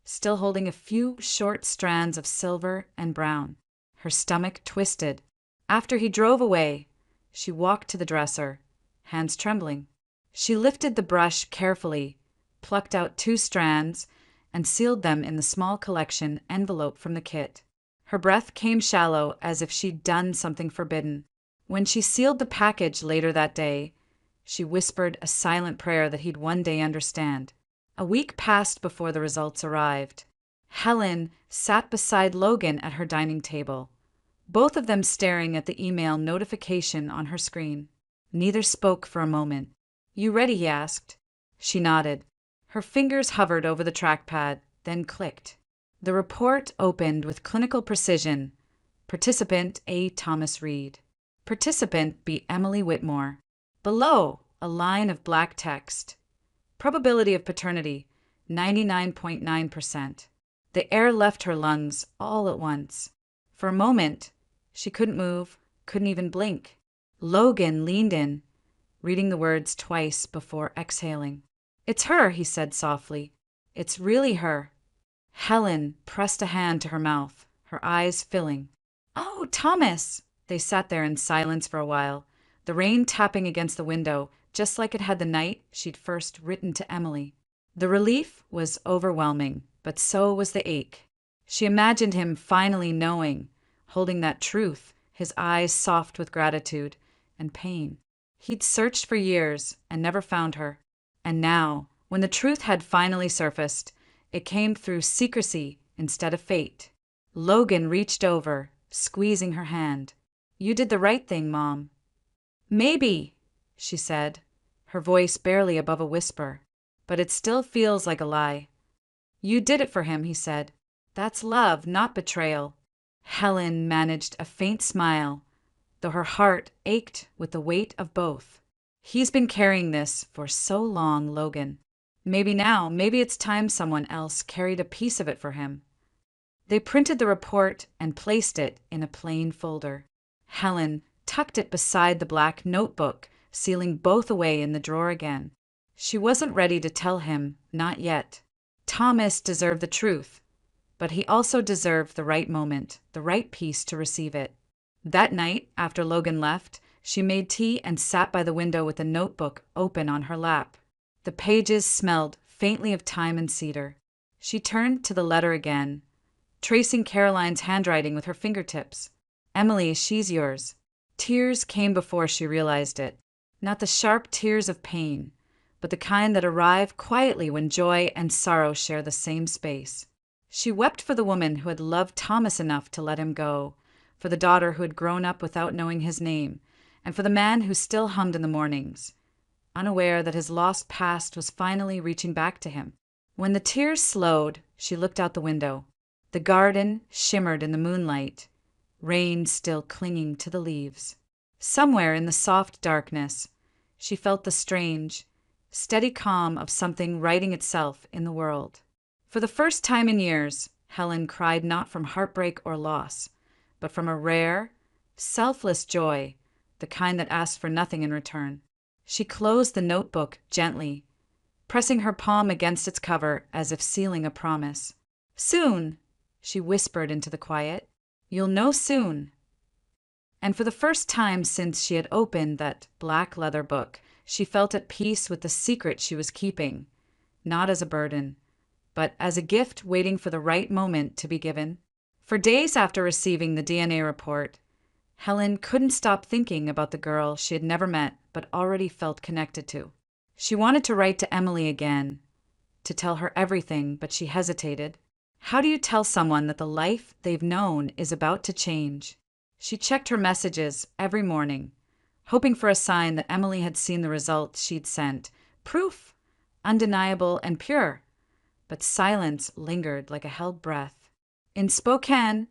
still holding a few short strands of silver and brown. Her stomach twisted. After he drove away, she walked to the dresser, hands trembling. She lifted the brush carefully, plucked out 2 strands, and sealed them in the small collection envelope from the kit. Her breath came shallow, as if she'd done something forbidden. When she sealed the package later that day, she whispered a silent prayer that he'd one day understand. A week passed before the results arrived. Helen sat beside Logan at her dining table, both of them staring at the email notification on her screen. Neither spoke for a moment. "You ready?" he asked. She nodded. Her fingers hovered over the trackpad, then clicked. The report opened with clinical precision. Participant A. Thomas Reed. Participant B. Emily Whitmore. Below, a line of black text. Probability of paternity, 99.9%. The air left her lungs all at once. For a moment, she couldn't move, couldn't even blink. Logan leaned in, reading the words twice before exhaling. "It's her," he said softly. "It's really her." Helen pressed a hand to her mouth, her eyes filling. "Oh, Thomas!" They sat there in silence for a while, the rain tapping against the window, just like it had the night she'd first written to Emily. The relief was overwhelming, but so was the ache. She imagined him finally knowing, holding that truth, his eyes soft with gratitude and pain. He'd searched for years and never found her. And now, when the truth had finally surfaced, it came through secrecy instead of fate. Logan reached over, squeezing her hand. "You did the right thing, Mom." "Maybe," she said, her voice barely above a whisper, "but it still feels like a lie." "You did it for him," he said. "That's love, not betrayal." Helen managed a faint smile, though her heart ached with the weight of both. "He's been carrying this for so long, Logan. Maybe it's time someone else carried a piece of it for him." They printed the report and placed it in a plain folder. Helen tucked it beside the black notebook, sealing both away in the drawer again. She wasn't ready to tell him, not yet. Thomas deserved the truth, but he also deserved the right moment, the right piece to receive it. That night, after Logan left, she made tea and sat by the window with the notebook open on her lap. The pages smelled faintly of thyme and cedar. She turned to the letter again, tracing Caroline's handwriting with her fingertips. "Emily, she's yours." Tears came before she realized it. Not the sharp tears of pain, but the kind that arrive quietly when joy and sorrow share the same space. She wept for the woman who had loved Thomas enough to let him go, for the daughter who had grown up without knowing his name, and for the man who still hummed in the mornings, unaware that his lost past was finally reaching back to him. When the tears slowed, she looked out the window. The garden shimmered in the moonlight, rain still clinging to the leaves. Somewhere in the soft darkness, she felt the strange, steady calm of something righting itself in the world. For the first time in years, Helen cried not from heartbreak or loss, but from a rare, selfless joy, the kind that asked for nothing in return. She closed the notebook gently, pressing her palm against its cover as if sealing a promise. "Soon," she whispered into the quiet. "You'll know soon." And for the first time since she had opened that black leather book, she felt at peace with the secret she was keeping, not as a burden, but as a gift waiting for the right moment to be given. For days after receiving the DNA report, Helen couldn't stop thinking about the girl she had never met but already felt connected to. She wanted to write to Emily again, to tell her everything, but she hesitated. How do you tell someone that the life they've known is about to change? She checked her messages every morning, hoping for a sign that Emily had seen the results she'd sent. Proof, undeniable and pure. But silence lingered like a held breath. In Spokane,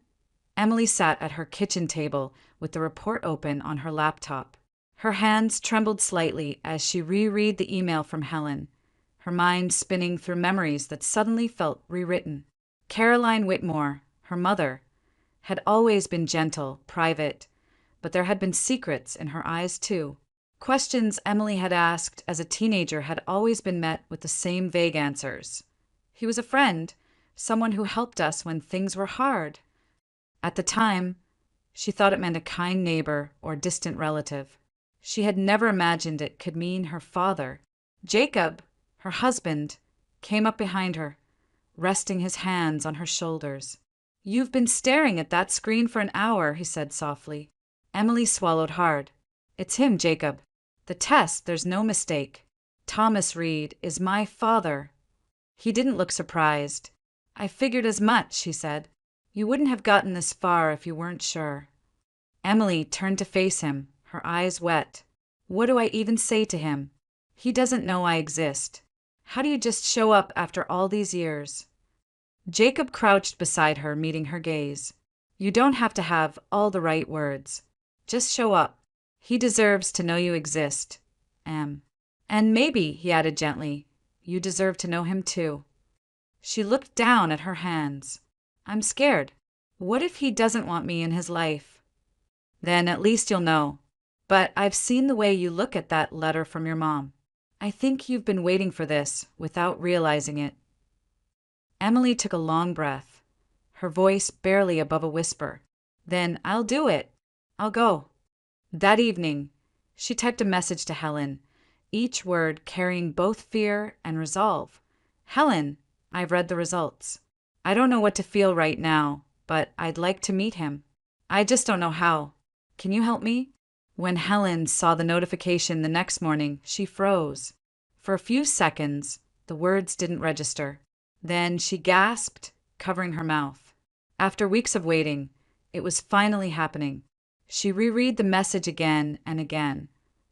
Emily sat at her kitchen table with the report open on her laptop. Her hands trembled slightly as she reread the email from Helen, her mind spinning through memories that suddenly felt rewritten. Caroline Whitmore, her mother, had always been gentle, private, but there had been secrets in her eyes too. Questions Emily had asked as a teenager had always been met with the same vague answers. He was a friend, someone who helped us when things were hard. At the time, she thought it meant a kind neighbor or distant relative. She had never imagined it could mean her father. Jacob, her husband, came up behind her, resting his hands on her shoulders. "You've been staring at that screen for an hour," he said softly. Emily swallowed hard. "It's him, Jacob. The test, there's no mistake. Thomas Reed is my father." He didn't look surprised. "I figured as much," she said. "You wouldn't have gotten this far if you weren't sure." Emily turned to face him, her eyes wet. What do I even say to him? He doesn't know I exist. How do you just show up after all these years? Jacob crouched beside her, meeting her gaze. "You don't have to have all the right words. Just show up. He deserves to know you exist, Em. And maybe," he added gently, "you deserve to know him too." She looked down at her hands. "I'm scared. What if he doesn't want me in his life?" "Then at least you'll know. But I've seen the way you look at that letter from your mom. I think you've been waiting for this without realizing it." Emily took a long breath, her voice barely above a whisper. "Then I'll do it. I'll go." That evening, she typed a message to Helen, each word carrying both fear and resolve. "Helen, I've read the results. I don't know what to feel right now, but I'd like to meet him. I just don't know how. Can you help me?" When Helen saw the notification the next morning, she froze. For a few seconds, the words didn't register. Then she gasped, covering her mouth. After weeks of waiting, it was finally happening. She reread the message again and again,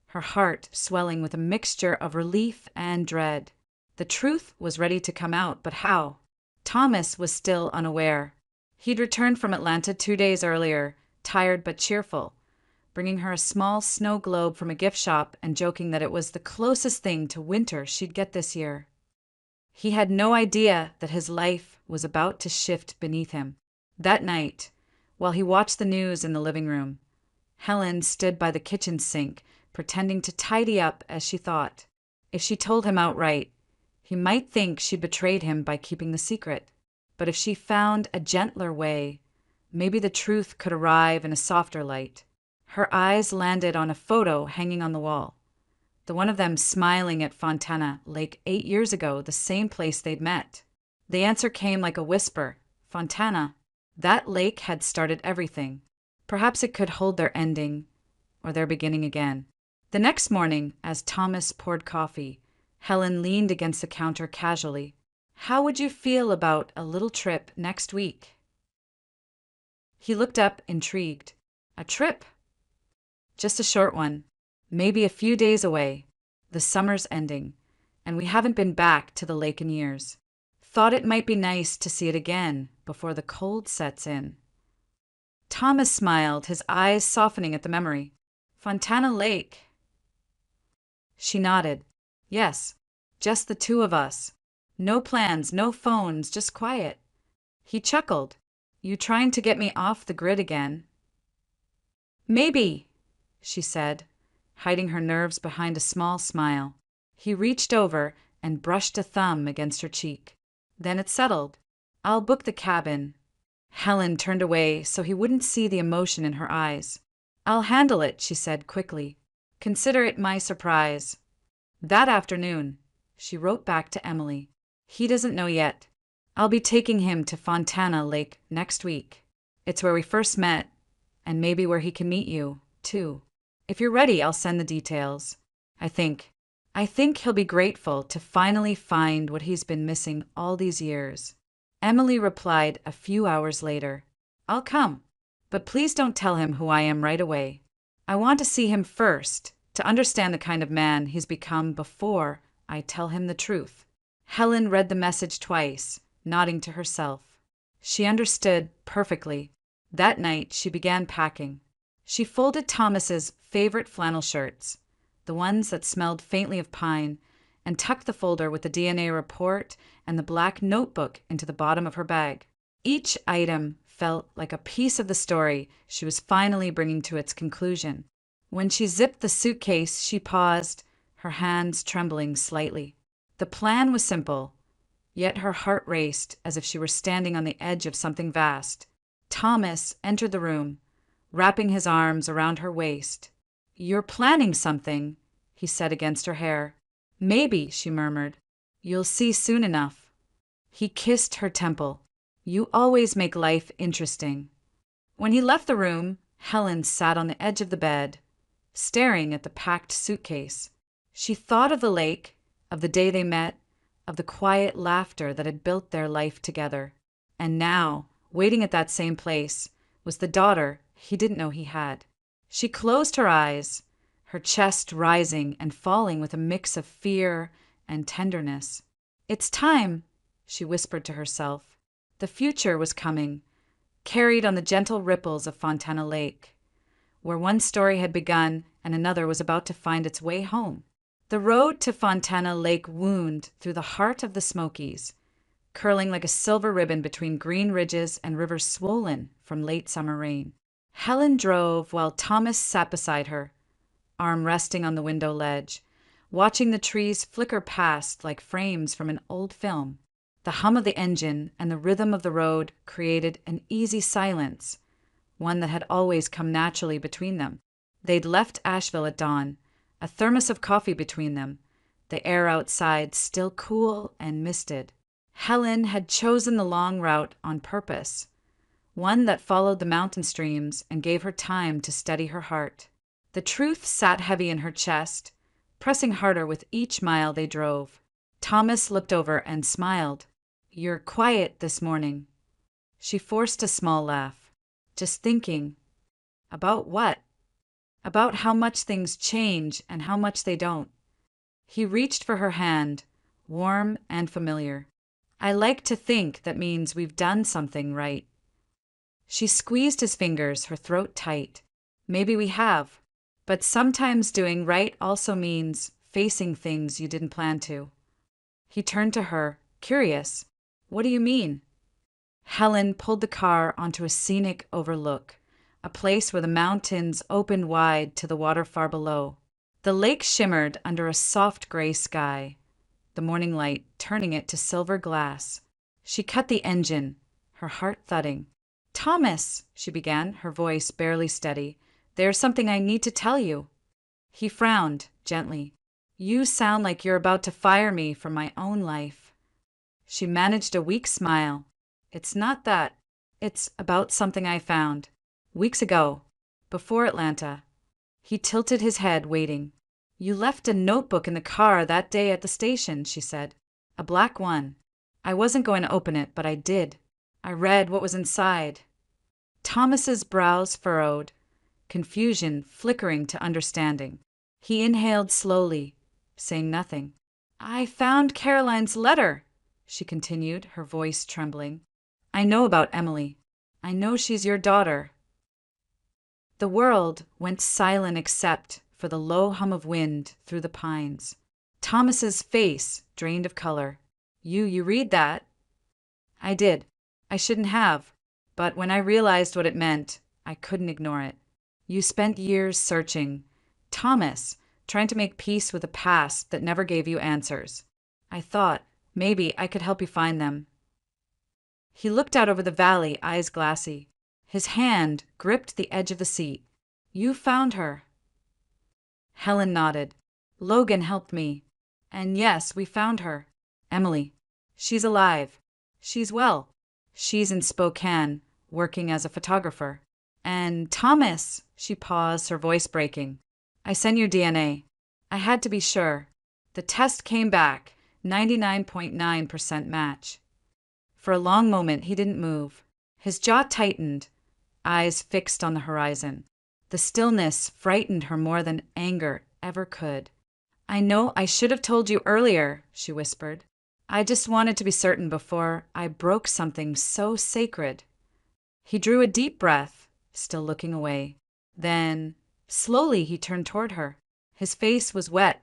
her heart swelling with a mixture of relief and dread. The truth was ready to come out, but how? Thomas was still unaware. He'd returned from Atlanta 2 days earlier, tired but cheerful, bringing her a small snow globe from a gift shop and joking that it was the closest thing to winter she'd get this year. He had no idea that his life was about to shift beneath him. That night, while he watched the news in the living room, Helen stood by the kitchen sink, pretending to tidy up as she thought. If she told him outright, he might think she'd betrayed him by keeping the secret. But if she found a gentler way, maybe the truth could arrive in a softer light. Her eyes landed on a photo hanging on the wall. The one of them smiling at Fontana Lake 8 years ago, the same place they'd met. The answer came like a whisper. Fontana. That lake had started everything. Perhaps it could hold their ending, or their beginning again. The next morning, as Thomas poured coffee, Helen leaned against the counter casually. "How would you feel about a little trip next week?" He looked up, intrigued. "A trip?" "Just a short one. Maybe a few days away. The summer's ending, and we haven't been back to the lake in years. Thought it might be nice to see it again before the cold sets in." Thomas smiled, his eyes softening at the memory. "Fontana Lake." She nodded. "Yes, just the two of us. No plans, no phones, just quiet." He chuckled. "You trying to get me off the grid again?" "Maybe," she said, hiding her nerves behind a small smile. He reached over and brushed a thumb against her cheek. Then it settled. "I'll book the cabin." Helen turned away so he wouldn't see the emotion in her eyes. "I'll handle it," she said quickly. "Consider it my surprise." That afternoon, she wrote back to Emily. "He doesn't know yet. I'll be taking him to Fontana Lake next week. It's where we first met, and maybe where he can meet you, too. If you're ready, I'll send the details. I think he'll be grateful to finally find what he's been missing all these years." Emily replied a few hours later. "I'll come, but please don't tell him who I am right away. I want to see him first, to understand the kind of man he's become before I tell him the truth. Helen read the message twice, nodding to herself. She understood perfectly. That night, she began packing. She folded Thomas's favorite flannel shirts, the ones that smelled faintly of pine, and tucked the folder with the DNA report and the black notebook into the bottom of her bag. Each item felt like a piece of the story she was finally bringing to its conclusion. When she zipped the suitcase, she paused, her hands trembling slightly. The plan was simple, yet her heart raced as if she were standing on the edge of something vast. Thomas entered the room, wrapping his arms around her waist. "You're planning something," he said against her hair. "Maybe," she murmured. "You'll see soon enough." He kissed her temple. "You always make life interesting." When he left the room, Helen sat on the edge of the bed, staring at the packed suitcase. She thought of the lake, of the day they met, of the quiet laughter that had built their life together. And now, waiting at that same place, was the daughter he didn't know he had. She closed her eyes, her chest rising and falling with a mix of fear and tenderness. "It's time," she whispered to herself. The future was coming, carried on the gentle ripples of Fontana Lake, where one story had begun and another was about to find its way home. The road to Fontana Lake wound through the heart of the Smokies, curling like a silver ribbon between green ridges and rivers swollen from late summer rain. Helen drove while Thomas sat beside her, arm resting on the window ledge, watching the trees flicker past like frames from an old film. The hum of the engine and the rhythm of the road created an easy silence, one that had always come naturally between them. They'd left Asheville at dawn, a thermos of coffee between them, the air outside still cool and misted. Helen had chosen the long route on purpose, one that followed the mountain streams and gave her time to steady her heart. The truth sat heavy in her chest, pressing harder with each mile they drove. Thomas looked over and smiled. "You're quiet this morning." She forced a small laugh. "Just thinking." "About what?" "About how much things change and how much they don't." He reached for her hand, warm and familiar. "I like to think that means we've done something right." She squeezed his fingers, her throat tight. "Maybe we have. But sometimes doing right also means facing things you didn't plan to." He turned to her, curious. "What do you mean?" Helen pulled the car onto a scenic overlook, a place where the mountains opened wide to the water far below. The lake shimmered under a soft gray sky, the morning light turning it to silver glass. She cut the engine, her heart thudding. "Thomas," she began, her voice barely steady, "there's something I need to tell you." He frowned, gently. "You sound like you're about to fire me from my own life." She managed a weak smile. "It's not that. It's about something I found. Weeks ago. Before Atlanta." He tilted his head, waiting. "You left a notebook in the car that day at the station," she said. "A black one. I wasn't going to open it, but I did. I read what was inside." Thomas's brows furrowed, confusion flickering to understanding. He inhaled slowly, saying nothing. "I found Caroline's letter," she continued, her voice trembling. "I know about Emily. I know she's your daughter." The world went silent except for the low hum of wind through the pines. Thomas's face drained of color. You read that?" "I did. I shouldn't have. But when I realized what it meant, I couldn't ignore it. You spent years searching, Thomas, trying to make peace with a past that never gave you answers. I thought maybe I could help you find them." He looked out over the valley, eyes glassy. His hand gripped the edge of the seat. "You found her." Helen nodded. "Logan helped me. And yes, we found her. Emily. She's alive. She's well. She's in Spokane, working as a photographer. And Thomas," she paused, her voice breaking. "I sent your DNA. I had to be sure. The test came back, 99.9% match." For a long moment he didn't move. His jaw tightened, eyes fixed on the horizon. The stillness frightened her more than anger ever could. "I know I should have told you earlier," she whispered. "I just wanted to be certain before I broke something so sacred." He drew a deep breath, still looking away. Then, slowly, he turned toward her. His face was wet.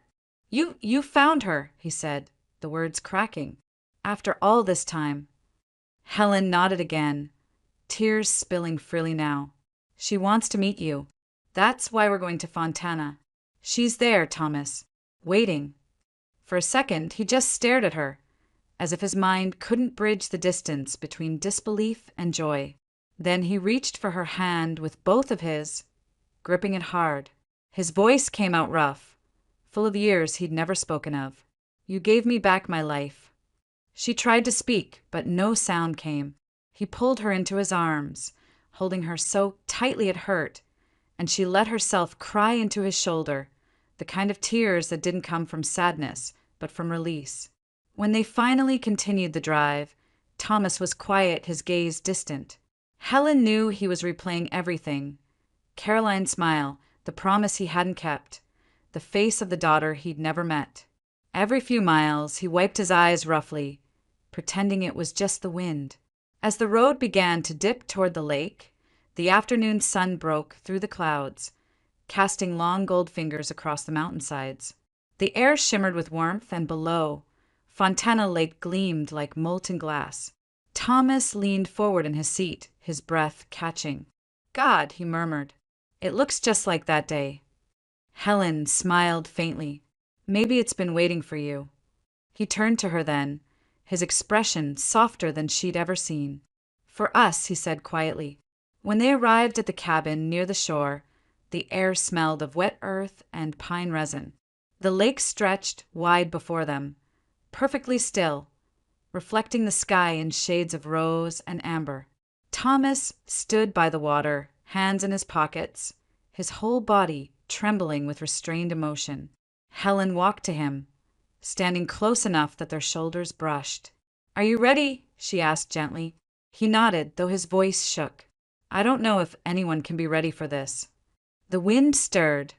You found her," he said, the words cracking. "After all this time." Helen nodded again, tears spilling freely now. "She wants to meet you. That's why we're going to Fontana. She's there, Thomas, waiting." For a second, he just stared at her, as if his mind couldn't bridge the distance between disbelief and joy. Then he reached for her hand with both of his, gripping it hard. His voice came out rough, full of years he'd never spoken of. "You gave me back my life." She tried to speak, but no sound came. He pulled her into his arms, holding her so tightly it hurt, and she let herself cry into his shoulder, the kind of tears that didn't come from sadness, but from release. When they finally continued the drive, Thomas was quiet, his gaze distant. Helen knew he was replaying everything. Caroline's smile, the promise he hadn't kept, the face of the daughter he'd never met. Every few miles, he wiped his eyes roughly, pretending it was just the wind. As the road began to dip toward the lake, the afternoon sun broke through the clouds, casting long gold fingers across the mountainsides. The air shimmered with warmth, and below, Fontana Lake gleamed like molten glass. Thomas leaned forward in his seat, his breath catching. "God," he murmured, "it looks just like that day." Helen smiled faintly. "Maybe it's been waiting for you." He turned to her then, his expression softer than she'd ever seen. "For us," he said quietly. When they arrived at the cabin near the shore, the air smelled of wet earth and pine resin. The lake stretched wide before them, perfectly still, reflecting the sky in shades of rose and amber. Thomas stood by the water, hands in his pockets, his whole body trembling with restrained emotion. Helen walked to him, standing close enough that their shoulders brushed. "Are you ready?" she asked gently. He nodded, though his voice shook. "I don't know if anyone can be ready for this." The wind stirred,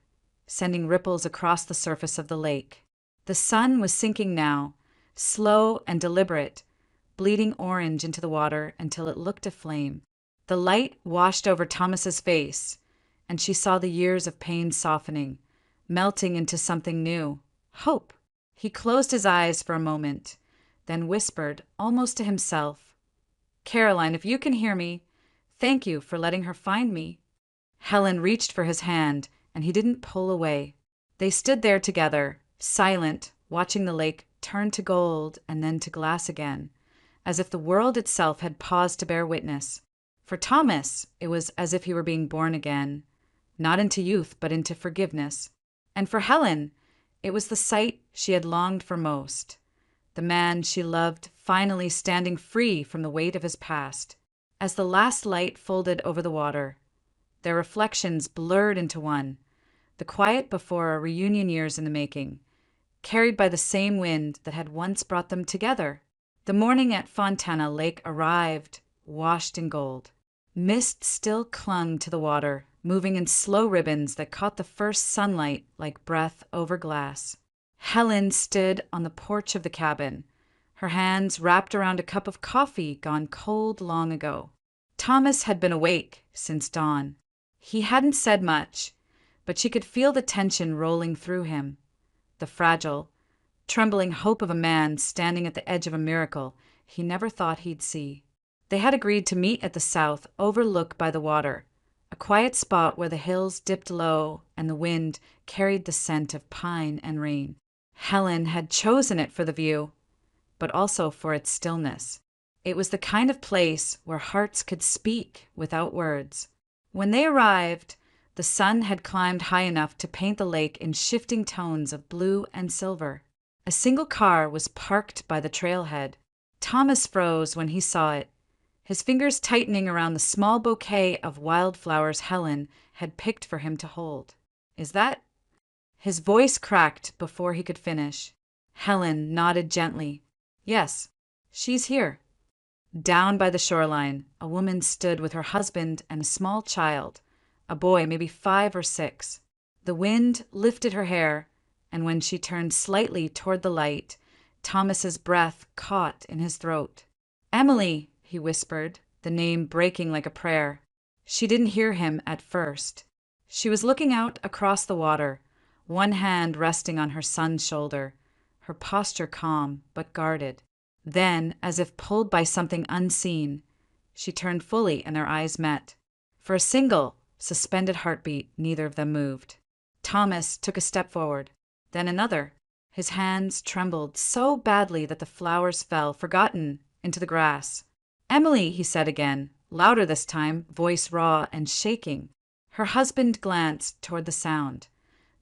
sending ripples across the surface of the lake. The sun was sinking now, slow and deliberate, bleeding orange into the water until it looked aflame. The light washed over Thomas's face, and she saw the years of pain softening, melting into something new. Hope. He closed his eyes for a moment, then whispered, almost to himself, "Caroline, if you can hear me, thank you for letting her find me." Helen reached for his hand, and he didn't pull away. They stood there together, silent, watching the lake turn to gold and then to glass again, as if the world itself had paused to bear witness. For Thomas, it was as if he were being born again, not into youth, but into forgiveness. And for Helen, it was the sight she had longed for most, the man she loved finally standing free from the weight of his past. As the last light folded over the water, their reflections blurred into one, the quiet before a reunion years in the making, carried by the same wind that had once brought them together. The morning at Fontana Lake arrived, washed in gold. Mist still clung to the water, moving in slow ribbons that caught the first sunlight like breath over glass. Helen stood on the porch of the cabin, her hands wrapped around a cup of coffee gone cold long ago. Thomas had been awake since dawn. He hadn't said much, but she could feel the tension rolling through him, the fragile, trembling hope of a man standing at the edge of a miracle he never thought he'd see. They had agreed to meet at the south overlook by the water, a quiet spot where the hills dipped low and the wind carried the scent of pine and rain. Helen had chosen it for the view, but also for its stillness. It was the kind of place where hearts could speak without words. When they arrived, the sun had climbed high enough to paint the lake in shifting tones of blue and silver. A single car was parked by the trailhead. Thomas froze when he saw it, his fingers tightening around the small bouquet of wildflowers Helen had picked for him to hold. "Is that—" His voice cracked before he could finish. Helen nodded gently. "Yes, she's here." Down by the shoreline, a woman stood with her husband and a small child, a boy, maybe 5 or 6. The wind lifted her hair, and when she turned slightly toward the light, Thomas's breath caught in his throat. "Emily," he whispered, the name breaking like a prayer. She didn't hear him at first. She was looking out across the water, one hand resting on her son's shoulder, her posture calm but guarded. Then, as if pulled by something unseen, she turned fully and their eyes met. For a single, suspended heartbeat, neither of them moved. Thomas took a step forward, then another. His hands trembled so badly that the flowers fell, forgotten, into the grass. "Emily," he said again, louder this time, voice raw and shaking. Her husband glanced toward the sound,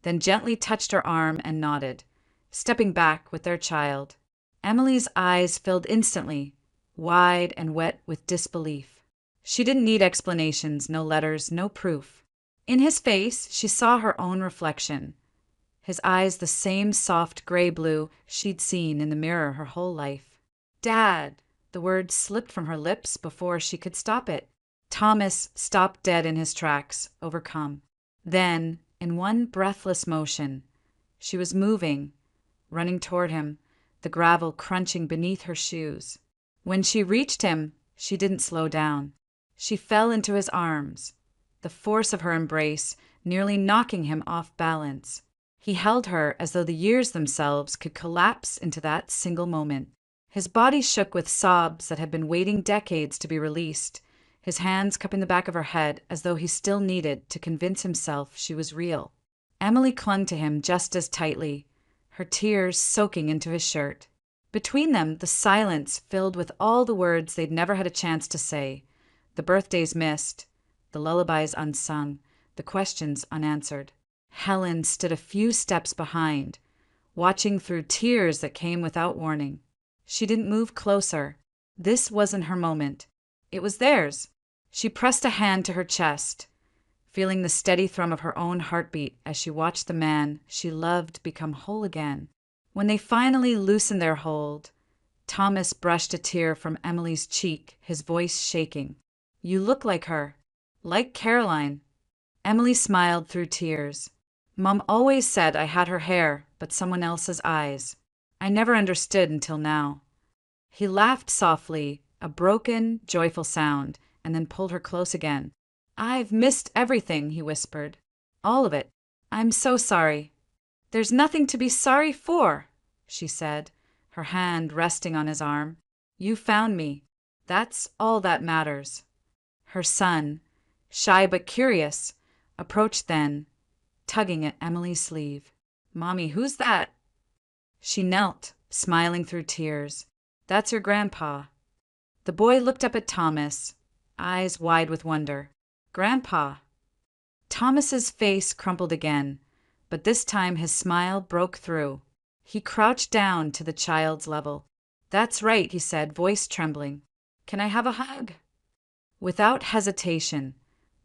then gently touched her arm and nodded, stepping back with their child. Emily's eyes filled instantly, wide and wet with disbelief. She didn't need explanations, no letters, no proof. In his face, she saw her own reflection. His eyes the same soft gray blue she'd seen in the mirror her whole life. "Dad!" The word slipped from her lips before she could stop it. Thomas stopped dead in his tracks, overcome. Then, in one breathless motion, she was moving, running toward him, the gravel crunching beneath her shoes. When she reached him, she didn't slow down. She fell into his arms, the force of her embrace nearly knocking him off balance. He held her as though the years themselves could collapse into that single moment. His body shook with sobs that had been waiting decades to be released, his hands cupping the back of her head as though he still needed to convince himself she was real. Emily clung to him just as tightly, her tears soaking into his shirt. Between them, the silence filled with all the words they'd never had a chance to say, the birthdays missed, the lullabies unsung, the questions unanswered. Helen stood a few steps behind, watching through tears that came without warning. She didn't move closer. This wasn't her moment. It was theirs. She pressed a hand to her chest, feeling the steady thrum of her own heartbeat as she watched the man she loved become whole again. When they finally loosened their hold, Thomas brushed a tear from Emily's cheek, his voice shaking. "You look like her. Like Caroline." Emily smiled through tears. "Mom always said I had her hair, but someone else's eyes. I never understood until now." He laughed softly, a broken, joyful sound, and then pulled her close again. "I've missed everything," he whispered. "All of it. I'm so sorry." "There's nothing to be sorry for," she said, her hand resting on his arm. "You found me. That's all that matters." Her son, shy but curious, approached then, tugging at Emily's sleeve. "Mommy, who's that?" She knelt, smiling through tears. "That's your grandpa." The boy looked up at Thomas, eyes wide with wonder. "Grandpa." Thomas's face crumpled again, but this time his smile broke through. He crouched down to the child's level. "That's right," he said, voice trembling. "Can I have a hug?" Without hesitation,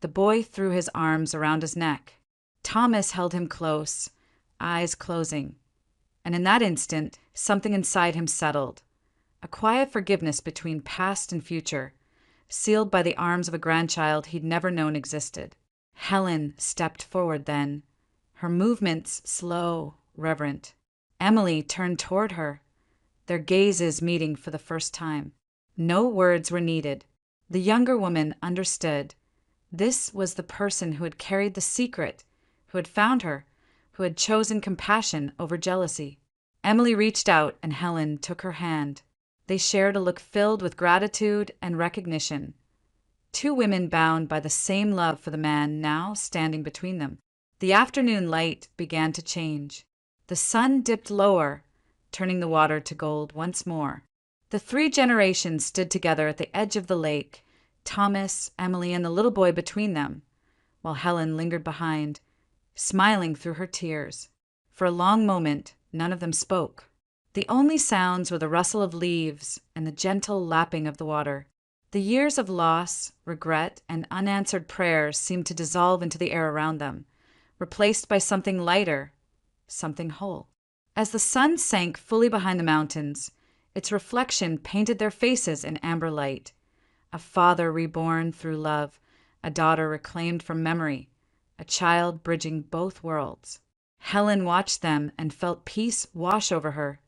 the boy threw his arms around his neck. Thomas held him close, eyes closing. And in that instant, something inside him settled. A quiet forgiveness between past and future, sealed by the arms of a grandchild he'd never known existed. Helen stepped forward then, her movements slow, reverent. Emily turned toward her, their gazes meeting for the first time. No words were needed. The younger woman understood. This was the person who had carried the secret, who had found her, who had chosen compassion over jealousy. Emily reached out and Helen took her hand. They shared a look filled with gratitude and recognition. Two women bound by the same love for the man now standing between them. The afternoon light began to change. The sun dipped lower, turning the water to gold once more. The 3 generations stood together at the edge of the lake, Thomas, Emily, and the little boy between them, while Helen lingered behind, smiling through her tears. For a long moment, none of them spoke. The only sounds were the rustle of leaves and the gentle lapping of the water. The years of loss, regret, and unanswered prayers seemed to dissolve into the air around them, replaced by something lighter, something whole. As the sun sank fully behind the mountains, its reflection painted their faces in amber light. A father reborn through love, a daughter reclaimed from memory, a child bridging both worlds. Helen watched them and felt peace wash over her,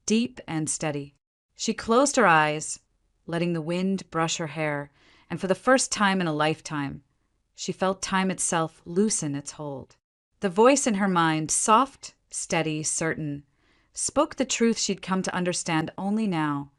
deep and steady. She closed her eyes, letting the wind brush her hair, and for the first time in a lifetime, she felt time itself loosen its hold. The voice in her mind, soft, steady, certain, spoke the truth she'd come to understand only now,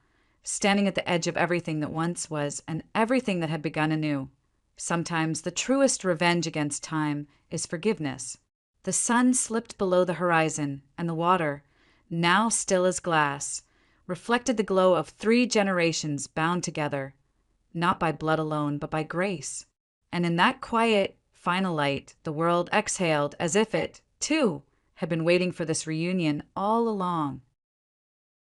standing at the edge of everything that once was and everything that had begun anew. Sometimes the truest revenge against time is forgiveness. The sun slipped below the horizon, and the water, now still as glass, reflected the glow of 3 generations bound together, not by blood alone, but by grace. And in that quiet, final light, the world exhaled as if it, too, had been waiting for this reunion all along.